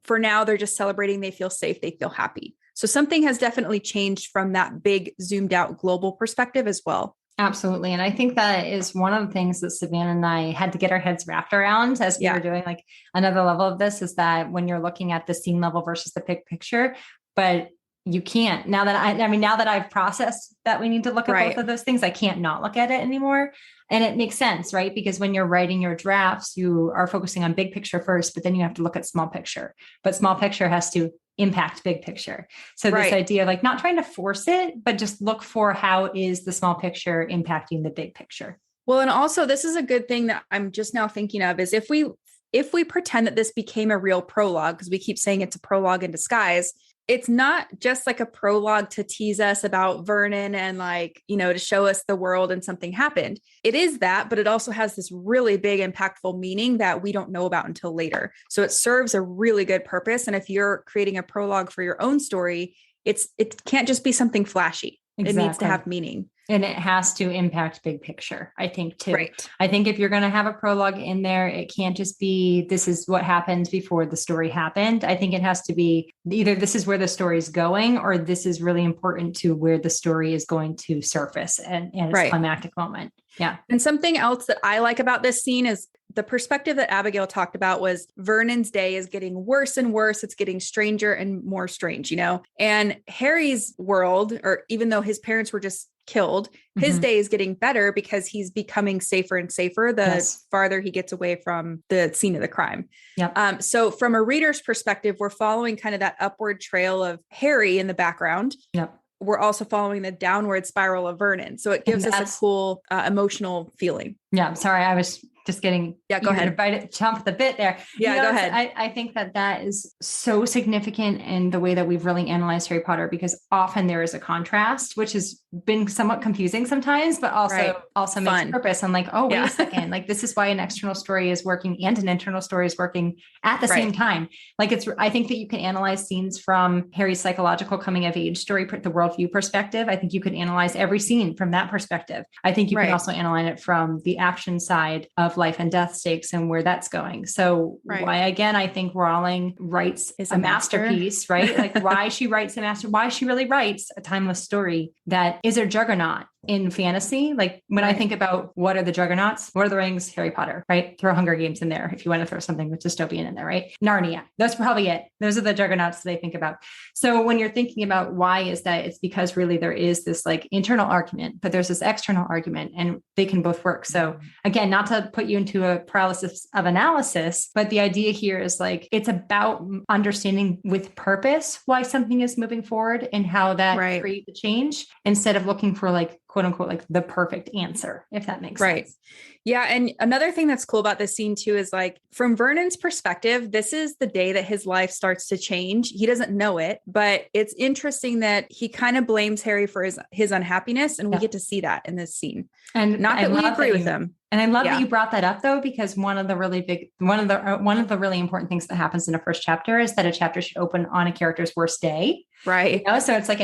for now, they're just celebrating. They feel safe. They feel happy. So something has definitely changed from that big zoomed out global perspective as well. Absolutely. And I think that is one of the things that Savannah and I had to get our heads wrapped around as we were doing like another level of this, is that when you're looking at the scene level versus the big picture, but you can't. Now that I've processed that we need to look at both of those things, I can't not look at it anymore. And it makes sense, right? Because when you're writing your drafts, you are focusing on big picture first, but then you have to look at small picture. But small picture has to impact big picture. So this idea of like not trying to force it, but just look for how is the small picture impacting the big picture. Well, and also this is a good thing that I'm just now thinking of is if we pretend that this became a real prologue, because we keep saying it's a prologue in disguise, it's not just like a prologue to tease us about Vernon and like, to show us the world and something happened. It is that, but it also has this really big impactful meaning that we don't know about until later. So it serves a really good purpose. And if you're creating a prologue for your own story, it can't just be something flashy. Exactly. It needs to have meaning. And it has to impact big picture, I think, too. Right. I think if you're going to have a prologue in there, it can't just be, this is what happened before the story happened. I think it has to be either this is where the story is going, or this is really important to where the story is going to surface and its climactic moment. Yeah. And something else that I like about this scene is the perspective that Abigail talked about was Vernon's day is getting worse and worse. It's getting stranger and more strange, and Harry's world, or even though his parents were just killed, his day is getting better because he's becoming safer and safer the farther he gets away from the scene of the crime. Yep. So from a reader's perspective, we're following kind of that upward trail of Harry in the background. Yep. We're also following the downward spiral of Vernon. So it gives us a cool emotional feeling. Yeah. I'm sorry. I was just getting, go ahead. Chomp the bit there. Go ahead. I think that is so significant in the way that we've really analyzed Harry Potter, because often there is a contrast, which has been somewhat confusing sometimes, but also makes purpose. I'm like, oh, wait a second. Like, this is why an external story is working and an internal story is working at the same time. Like I think that you can analyze scenes from Harry's psychological coming of age story, the worldview perspective. I think you can analyze every scene from that perspective. I think you can also analyze it from the action side of life and death stakes and where that's going. So why, again, I think Rowling writes a masterpiece, right? Like why she really writes a timeless story that is a juggernaut in fantasy. Like when I think about what are the juggernauts, Lord of the Rings, Harry Potter, right? Throw Hunger Games in there if you want to throw something with dystopian in there, right? Narnia. That's probably it. Those are the juggernauts that I think about. So when you're thinking about why is that, it's because really there is this like internal argument, but there's this external argument and they can both work. So again, not to put you into a paralysis of analysis, but the idea here is like, it's about understanding with purpose why something is moving forward and how that creates a change, instead of looking for like, quote unquote, like the perfect answer, if that makes sense. Yeah. And another thing that's cool about this scene too, is like from Vernon's perspective, this is the day that his life starts to change. He doesn't know it, but it's interesting that he kind of blames Harry for his unhappiness. And we get to see that in this scene. And not that we agree with him. And I love that you brought that up though, because one of the really important things that happens in a first chapter is that a chapter should open on a character's worst day. Right. So it's like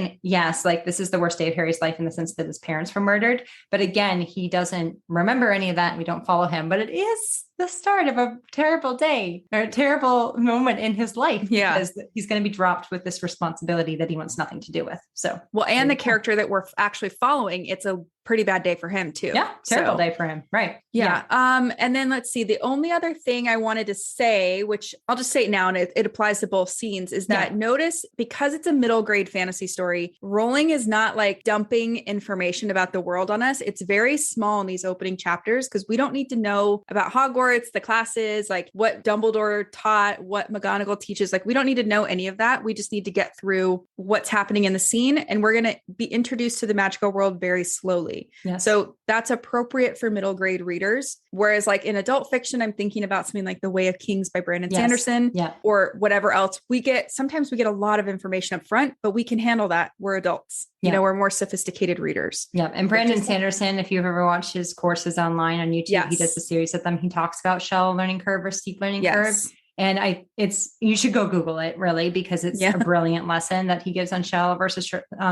like this is the worst day of Harry's life in the sense that his parents were murdered. But again, he doesn't remember any of that and we don't follow him, but it is the start of a terrible day or a terrible moment in his life. Yeah. Because he's going to be dropped with this responsibility that he wants nothing to do with. So, well, and the character that we're actually following, it's a pretty bad day for him too. Yeah. Terrible day for him. Right. Yeah. And then let's see, the only other thing I wanted to say, which I'll just say it now, and it applies to both scenes, is that notice, because it's a middle grade fantasy story, Rowling is not like dumping information about the world on us. It's very small in these opening chapters because we don't need to know about Hogwarts, the classes, like what Dumbledore taught, what McGonagall teaches. Like we don't need to know any of that. We just need to get through what's happening in the scene. And we're going to be introduced to the magical world very slowly. easily. Yes. So that's appropriate for middle grade readers. Whereas like in adult fiction, I'm thinking about something like The Way of Kings by Brandon Sanderson or whatever else. Sometimes we get a lot of information up front, but we can handle that. We're adults, we're more sophisticated readers. Yeah. And Brandon Sanderson, if you've ever watched his courses online on YouTube, he does a series of them. He talks about shallow learning curve versus steep learning curve. And you should go Google it really, because it's a brilliant lesson that he gives on shallow versus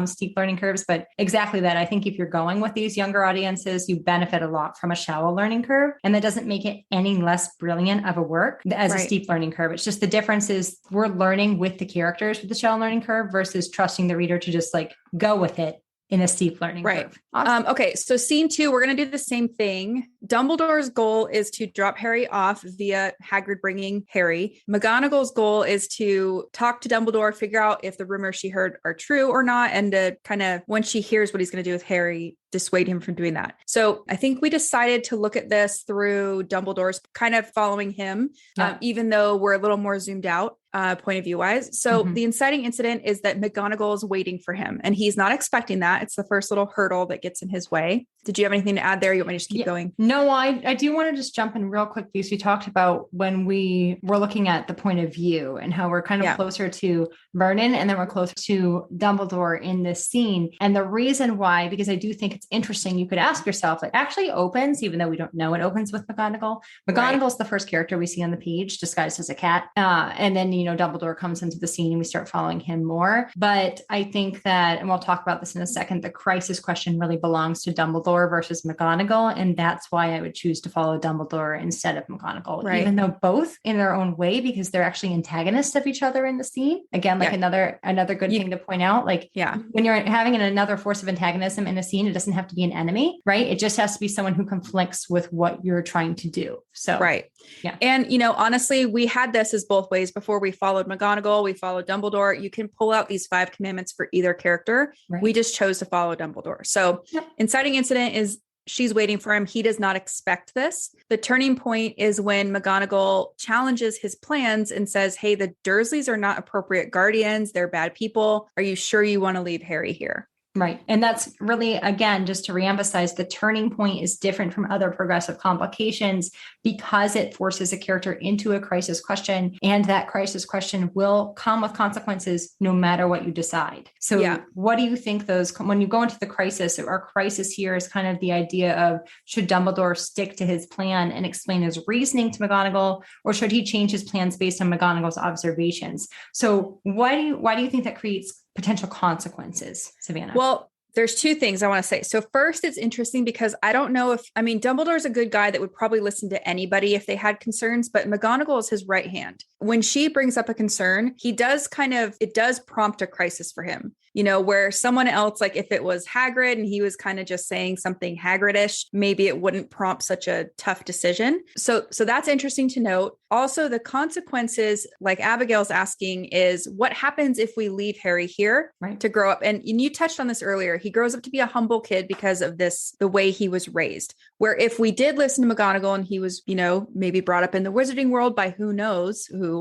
steep learning curves. But exactly that. I think if you're going with these younger audiences, you benefit a lot from a shallow learning curve. And that doesn't make it any less brilliant of a work as a steep learning curve. It's just the difference is we're learning with the characters with the shallow learning curve versus trusting the reader to just like go with it in a steep learning curve. Awesome. Okay. So scene 2, we're going to do the same thing. Dumbledore's goal is to drop Harry off via Hagrid bringing Harry. McGonagall's goal is to talk to Dumbledore, figure out if the rumors she heard are true or not. And to kind of, when she hears what he's going to do with Harry, dissuade him from doing that. So I think we decided to look at this through Dumbledore's kind of following him, even though we're a little more zoomed out. Point of view wise. So the inciting incident is that McGonagall is waiting for him and he's not expecting that. It's the first little hurdle that gets in his way. Did you have anything to add there? You want me to just keep going? No, I do want to just jump in real quick because we talked about when we were looking at the point of view and how we're kind of closer to Vernon and then we're closer to Dumbledore in this scene. And the reason why, because I do think it's interesting, you could ask yourself, it actually opens, even though we don't know it opens with McGonagall. McGonagall's the first character we see on the page disguised as a cat. And then, Dumbledore comes into the scene and we start following him more. But I think that, and we'll talk about this in a second, the crisis question really belongs to Dumbledore versus McGonagall. And that's why I would choose to follow Dumbledore instead of McGonagall, even though both in their own way, because they're actually antagonists of each other in the scene. Again, like another good thing to point out, when you're having another force of antagonism in a scene, it doesn't have to be an enemy, right? It just has to be someone who conflicts with what you're trying to do. So, And, honestly, we had this as both ways before we followed McGonagall, we followed Dumbledore. You can pull out these 5 commandments for either character. We just chose to follow Dumbledore. So inciting incident is she's waiting for him. He does not expect this. The turning point is when McGonagall challenges his plans and says, hey, the Dursleys are not appropriate guardians. They're bad people. Are you sure you want to leave Harry here? Right. And that's really, again, just to reemphasize, the turning point is different from other progressive complications because it forces a character into a crisis question. And that crisis question will come with consequences no matter what you decide. So what do you think when you go into the crisis, our crisis here is kind of the idea of, should Dumbledore stick to his plan and explain his reasoning to McGonagall, or should he change his plans based on McGonagall's observations? So why do you think that creates potential consequences, Savannah? Well, there's 2 things I want to say. So first, it's interesting because I don't know Dumbledore's a good guy that would probably listen to anybody if they had concerns, but McGonagall is his right hand. When she brings up a concern, it does prompt a crisis for him, where someone else, like if it was Hagrid and he was kind of just saying something Hagridish, maybe it wouldn't prompt such a tough decision. So that's interesting to note. Also, the consequences, like Abigail's asking, is what happens if we leave Harry here to grow up? And you touched on this earlier. He grows up to be a humble kid because of the way he was raised, where if we did listen to McGonagall and he was, maybe brought up in the wizarding world by who knows who,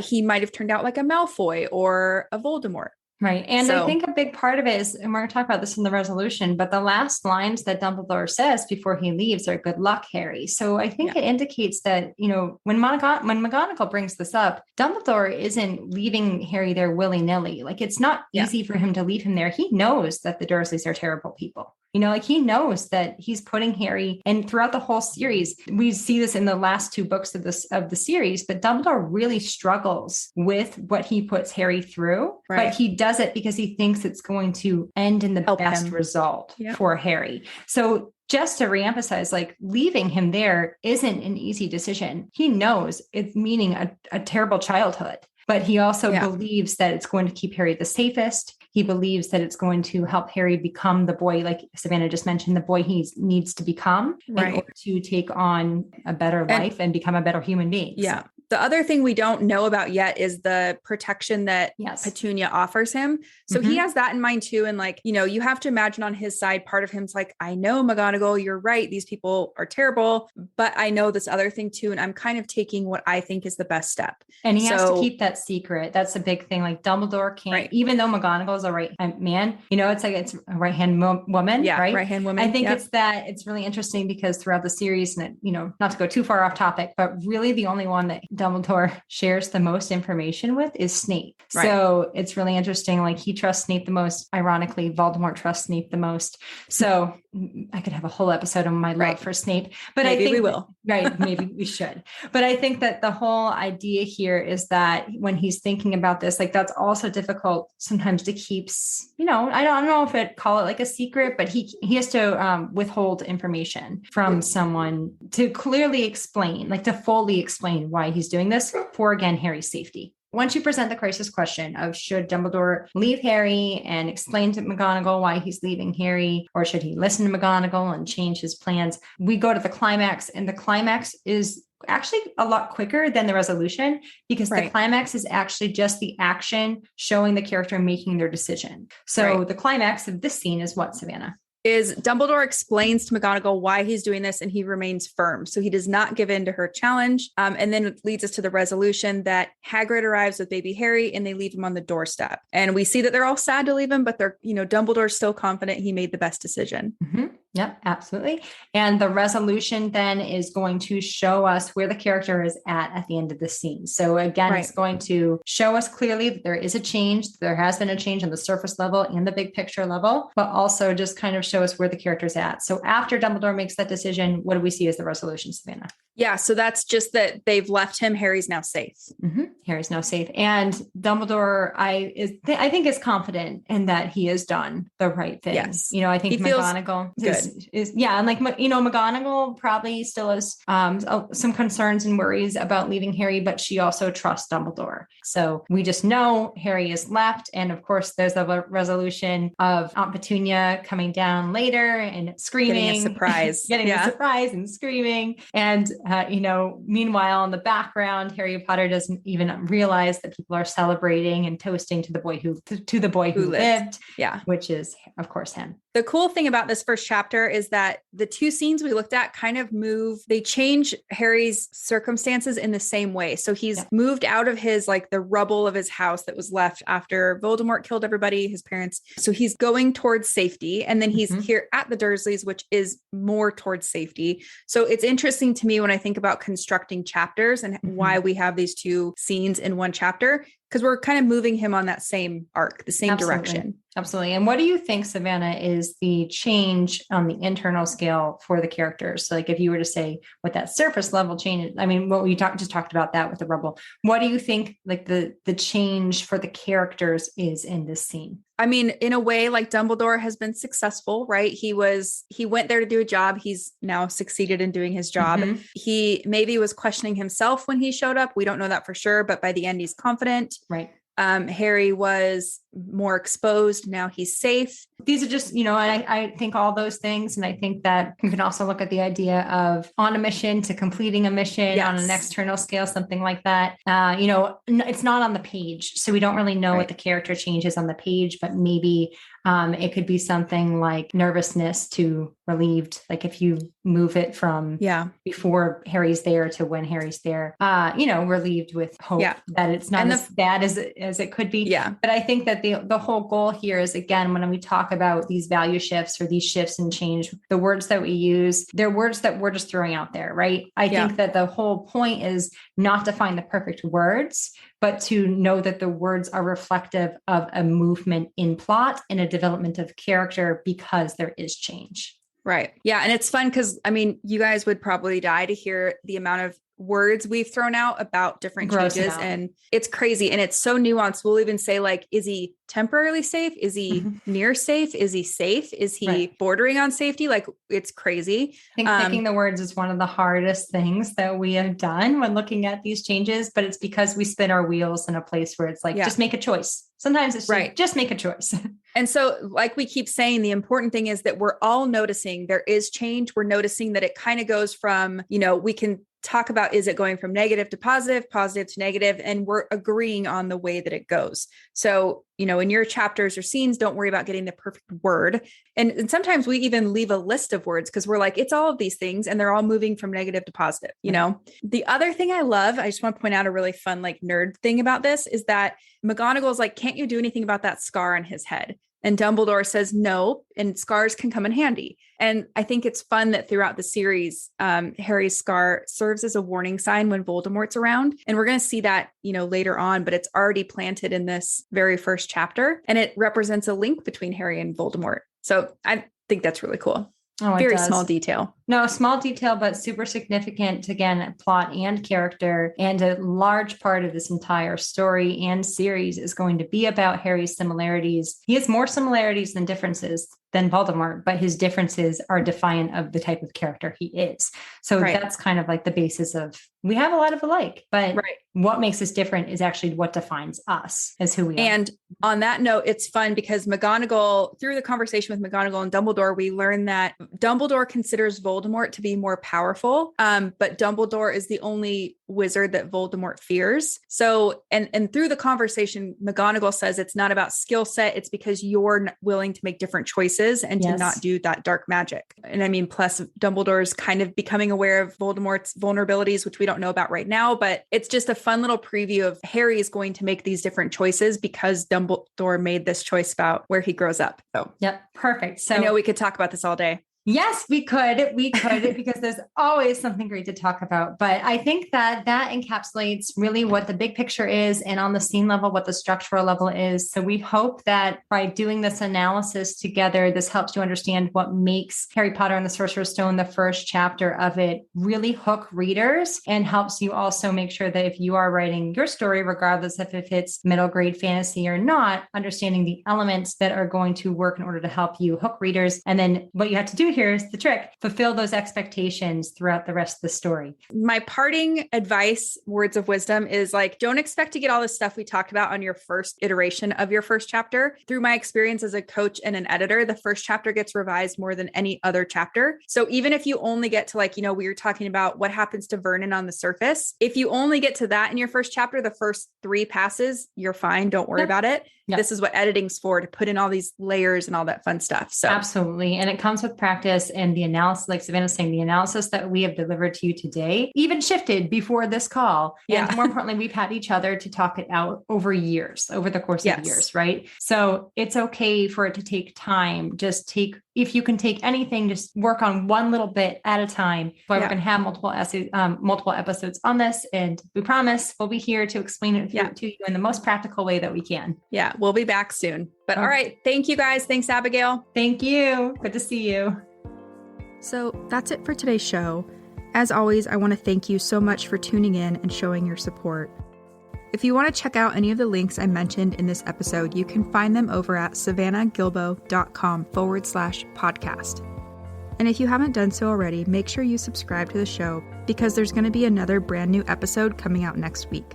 he might have turned out like a Malfoy or a Voldemort. Right. And I think a big part of it is, and we're going to talk about this in the resolution, but the last lines that Dumbledore says before he leaves are "Good luck, Harry." So I think it indicates that, when McGonagall brings this up, Dumbledore isn't leaving Harry there willy-nilly. Like, it's not easy for him to leave him there. He knows that the Dursleys are terrible people. He knows that he's putting Harry, and throughout the whole series, we see this in the last 2 books of the series, but Dumbledore really struggles with what he puts Harry through, but he does it because he thinks it's going to end in the best result for Harry. So just to reemphasize, leaving him there isn't an easy decision. He knows it's meaning a terrible childhood, but he also believes that it's going to keep Harry the safest. He believes that it's going to help Harry become the boy, like Savannah just mentioned, the boy he needs to become in order to take on a better life and become a better human being. Yeah. The other thing we don't know about yet is the protection that Yes. Petunia offers him. So he has that in mind too. And like, you know, you have to imagine on his side, part of him's like, I know McGonagall, you're right. These people are terrible, but I know this other thing too. And I'm kind of taking what I think is the best step. And he has to keep that secret. That's a big thing. Like Dumbledore can't, even though McGonagall is a right-hand man, you know, it's like it's a right-hand woman, right? Right-hand woman. I think it's really interesting because throughout the series, and it, you know, not to go too far off topic, but really the only one that Dumbledore shares the most information with is Snape. Right. So it's really interesting. Like he trusts Snape the most. Ironically, Voldemort trusts Snape the most. So I could have a whole episode on my love for Snape, but maybe I think we will. Maybe we should. But I think that the whole idea here is that when he's thinking about this, like that's also difficult sometimes to keep, you know, I don't know if it call it like a secret, but he has to withhold information from someone to clearly explain, like to fully explain why he's doing this for, again, Harry's safety. Once you present the crisis question of should Dumbledore leave Harry and explain to McGonagall why he's leaving Harry, or should he listen to McGonagall and change his plans, we go to the climax, and the climax is actually a lot quicker than the resolution because the climax is actually just the action showing the character making their decision. So the climax of this scene is what, Savannah? Is Dumbledore explains to McGonagall why he's doing this and he remains firm. So he does not give in to her challenge. And then it leads us to the resolution that Hagrid arrives with baby Harry and they leave him on the doorstep. And we see that they're all sad to leave him, but they're, you know, Dumbledore's still confident he made the best decision. Mm-hmm. Yep, absolutely. And the resolution then is going to show us where the character is at the end of the scene. So again, it's going to show us clearly that there is a change. There has been a change on the surface level and the big picture level, but also just kind of show us where the character's at. So after Dumbledore makes that decision, what do we see as the resolution, Savannah? Yeah, so that's just that they've left him. Harry's now safe. Mm-hmm. Harry's now safe. And Dumbledore, I think is confident in that he has done the right thing. Yes. You know, I think McGonagall is and like, you know, McGonagall probably still has some concerns and worries about leaving Harry, but she also trusts Dumbledore. So we just know Harry is left. And of course, there's the resolution of Aunt Petunia coming down later and screaming. Getting a surprise. A surprise and screaming. And you know, meanwhile, in the background, Harry Potter doesn't even realize that people are celebrating and toasting to the boy who lived. Yeah, which is, of course, him. The cool thing about this first chapter is that the two scenes we looked at kind of they change Harry's circumstances in the same way. So he's moved out of his, like the rubble of his house that was left after Voldemort killed everybody, his parents. So he's going towards safety. And then he's here at the Dursleys, which is more towards safety. So it's interesting to me when I think about constructing chapters and why we have these two scenes in one chapter, because we're kind of moving him on that same arc, the same direction. Absolutely. And what do you think, Savannah, is the change on the internal scale for the characters? So like if you were to say what that surface level change is, I mean, what we just talked about that with the rubble. What do you think like the change for the characters is in this scene? I mean, in a way, like Dumbledore has been successful, right? He went there to do a job. He's now succeeded in doing his job. He maybe was questioning himself when he showed up. We don't know that for sure, but by the end, he's confident. Right. Harry was more exposed. Now he's safe. These are just, you know, I think all those things. And I think that you can also look at the idea of on a mission to completing a mission on an external scale, something like that. You know, it's not on the page. So we don't really know what the character changes on the page, but maybe it could be something like nervousness to relieved. Like if you move it from before Harry's there to when Harry's there, you know, relieved with hope that it's not as bad as it could be. Yeah. But I think that the whole goal here is, again, when we talk about these value shifts or these shifts and change, the words that we use, they're words that we're just throwing out there, right? I think that the whole point is not to find the perfect words, but to know that the words are reflective of a movement in plot and a development of character because there is change. Right. Yeah. And it's fun because, I mean, you guys would probably die to hear the amount of words we've thrown out about different changes. And it's crazy. And it's so nuanced. We'll even say, like, is he temporarily safe? Is he near safe? Is he safe? Is he bordering on safety? Like, it's crazy. I think picking the words is one of the hardest things that we have done when looking at these changes, but it's because we spin our wheels in a place where it's like, just make a choice. Sometimes it's just make a choice. And so, like we keep saying, the important thing is that we're all noticing there is change. We're noticing that it kind of goes from, you know, we can talk about, is it going from negative to positive, positive to negative, and we're agreeing on the way that it goes. So, in your chapters or scenes, don't worry about getting the perfect word. And sometimes we even leave a list of words because we're like, it's all of these things and they're all moving from negative to positive, The other thing I love, I just want to point out a really fun, nerd thing about this is that McGonagall's like, can't you do anything about that scar on his head? And Dumbledore says no, and scars can come in handy. And I think it's fun that throughout the series, Harry's scar serves as a warning sign when Voldemort's around. And we're going to see that, later on, but it's already planted in this very first chapter. And it represents a link between Harry and Voldemort. So I think that's really cool. Oh, very small detail. No, small detail, but super significant, again, plot and character. And a large part of this entire story and series is going to be about Harry's similarities. He has more similarities than differences than Voldemort, but his differences are defiant of the type of character he is. So that's kind of like the basis of, we have a lot of alike, but what makes us different is actually what defines us as who we are. And on that note, it's fun because McGonagall, through the conversation with McGonagall and Dumbledore, we learn that Dumbledore considers Voldemort to be more powerful, but Dumbledore is the only wizard that Voldemort fears. So, and through the conversation, McGonagall says it's not about skill set, it's because you're willing to make different choices and to not do that dark magic. And I mean, plus Dumbledore's kind of becoming aware of Voldemort's vulnerabilities, which we don't know about right now, but it's just a fun little preview of Harry is going to make these different choices because Dumbledore made this choice about where he grows up. So, yep, perfect. So I know we could talk about this all day. Yes, we could because there's always something great to talk about. But I think that encapsulates really what the big picture is, and on the scene level, what the structural level is. So we hope that by doing this analysis together, this helps you understand what makes Harry Potter and the Sorcerer's Stone, the first chapter of it, really hook readers, and helps you also make sure that if you are writing your story, regardless of if it's middle grade fantasy or not, understanding the elements that are going to work in order to help you hook readers. And then what you have to do here's the trick: fulfill those expectations throughout the rest of the story. My parting advice, words of wisdom, is don't expect to get all the stuff we talked about on your first iteration of your first chapter. Through my experience as a coach and an editor, the first chapter gets revised more than any other chapter. So even if you only get to we were talking about what happens to Vernon on the surface, if you only get to that in your first chapter, the first 3 passes, you're fine. Don't worry about it. Yep. This is what editing's for, to put in all these layers and all that fun stuff. So absolutely. And it comes with practice, and the analysis, like Savannah's saying, the analysis that we have delivered to you today even shifted before this call. Yeah. And more importantly, we've had each other to talk it out over the course of years, right? So it's okay for it to take time. If you can take anything, just work on one little bit at a time. But we're going to have multiple episodes on this, and we promise we'll be here to explain it to you in the most practical way that we can. Yeah, we'll be back soon. But all right. Thank you guys. Thanks, Abigail. Thank you. Good to see you. So that's it for today's show. As always, I want to thank you so much for tuning in and showing your support. If you want to check out any of the links I mentioned in this episode, you can find them over at savannahgilbo.com/podcast. And if you haven't done so already, make sure you subscribe to the show, because there's going to be another brand new episode coming out next week.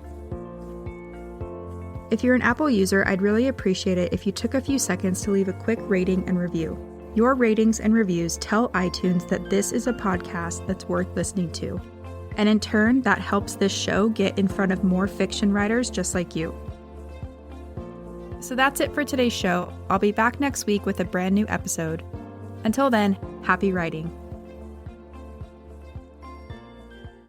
If you're an Apple user, I'd really appreciate it if you took a few seconds to leave a quick rating and review. Your ratings and reviews tell iTunes that this is a podcast that's worth listening to. And in turn, that helps this show get in front of more fiction writers just like you. So that's it for today's show. I'll be back next week with a brand new episode. Until then, happy writing.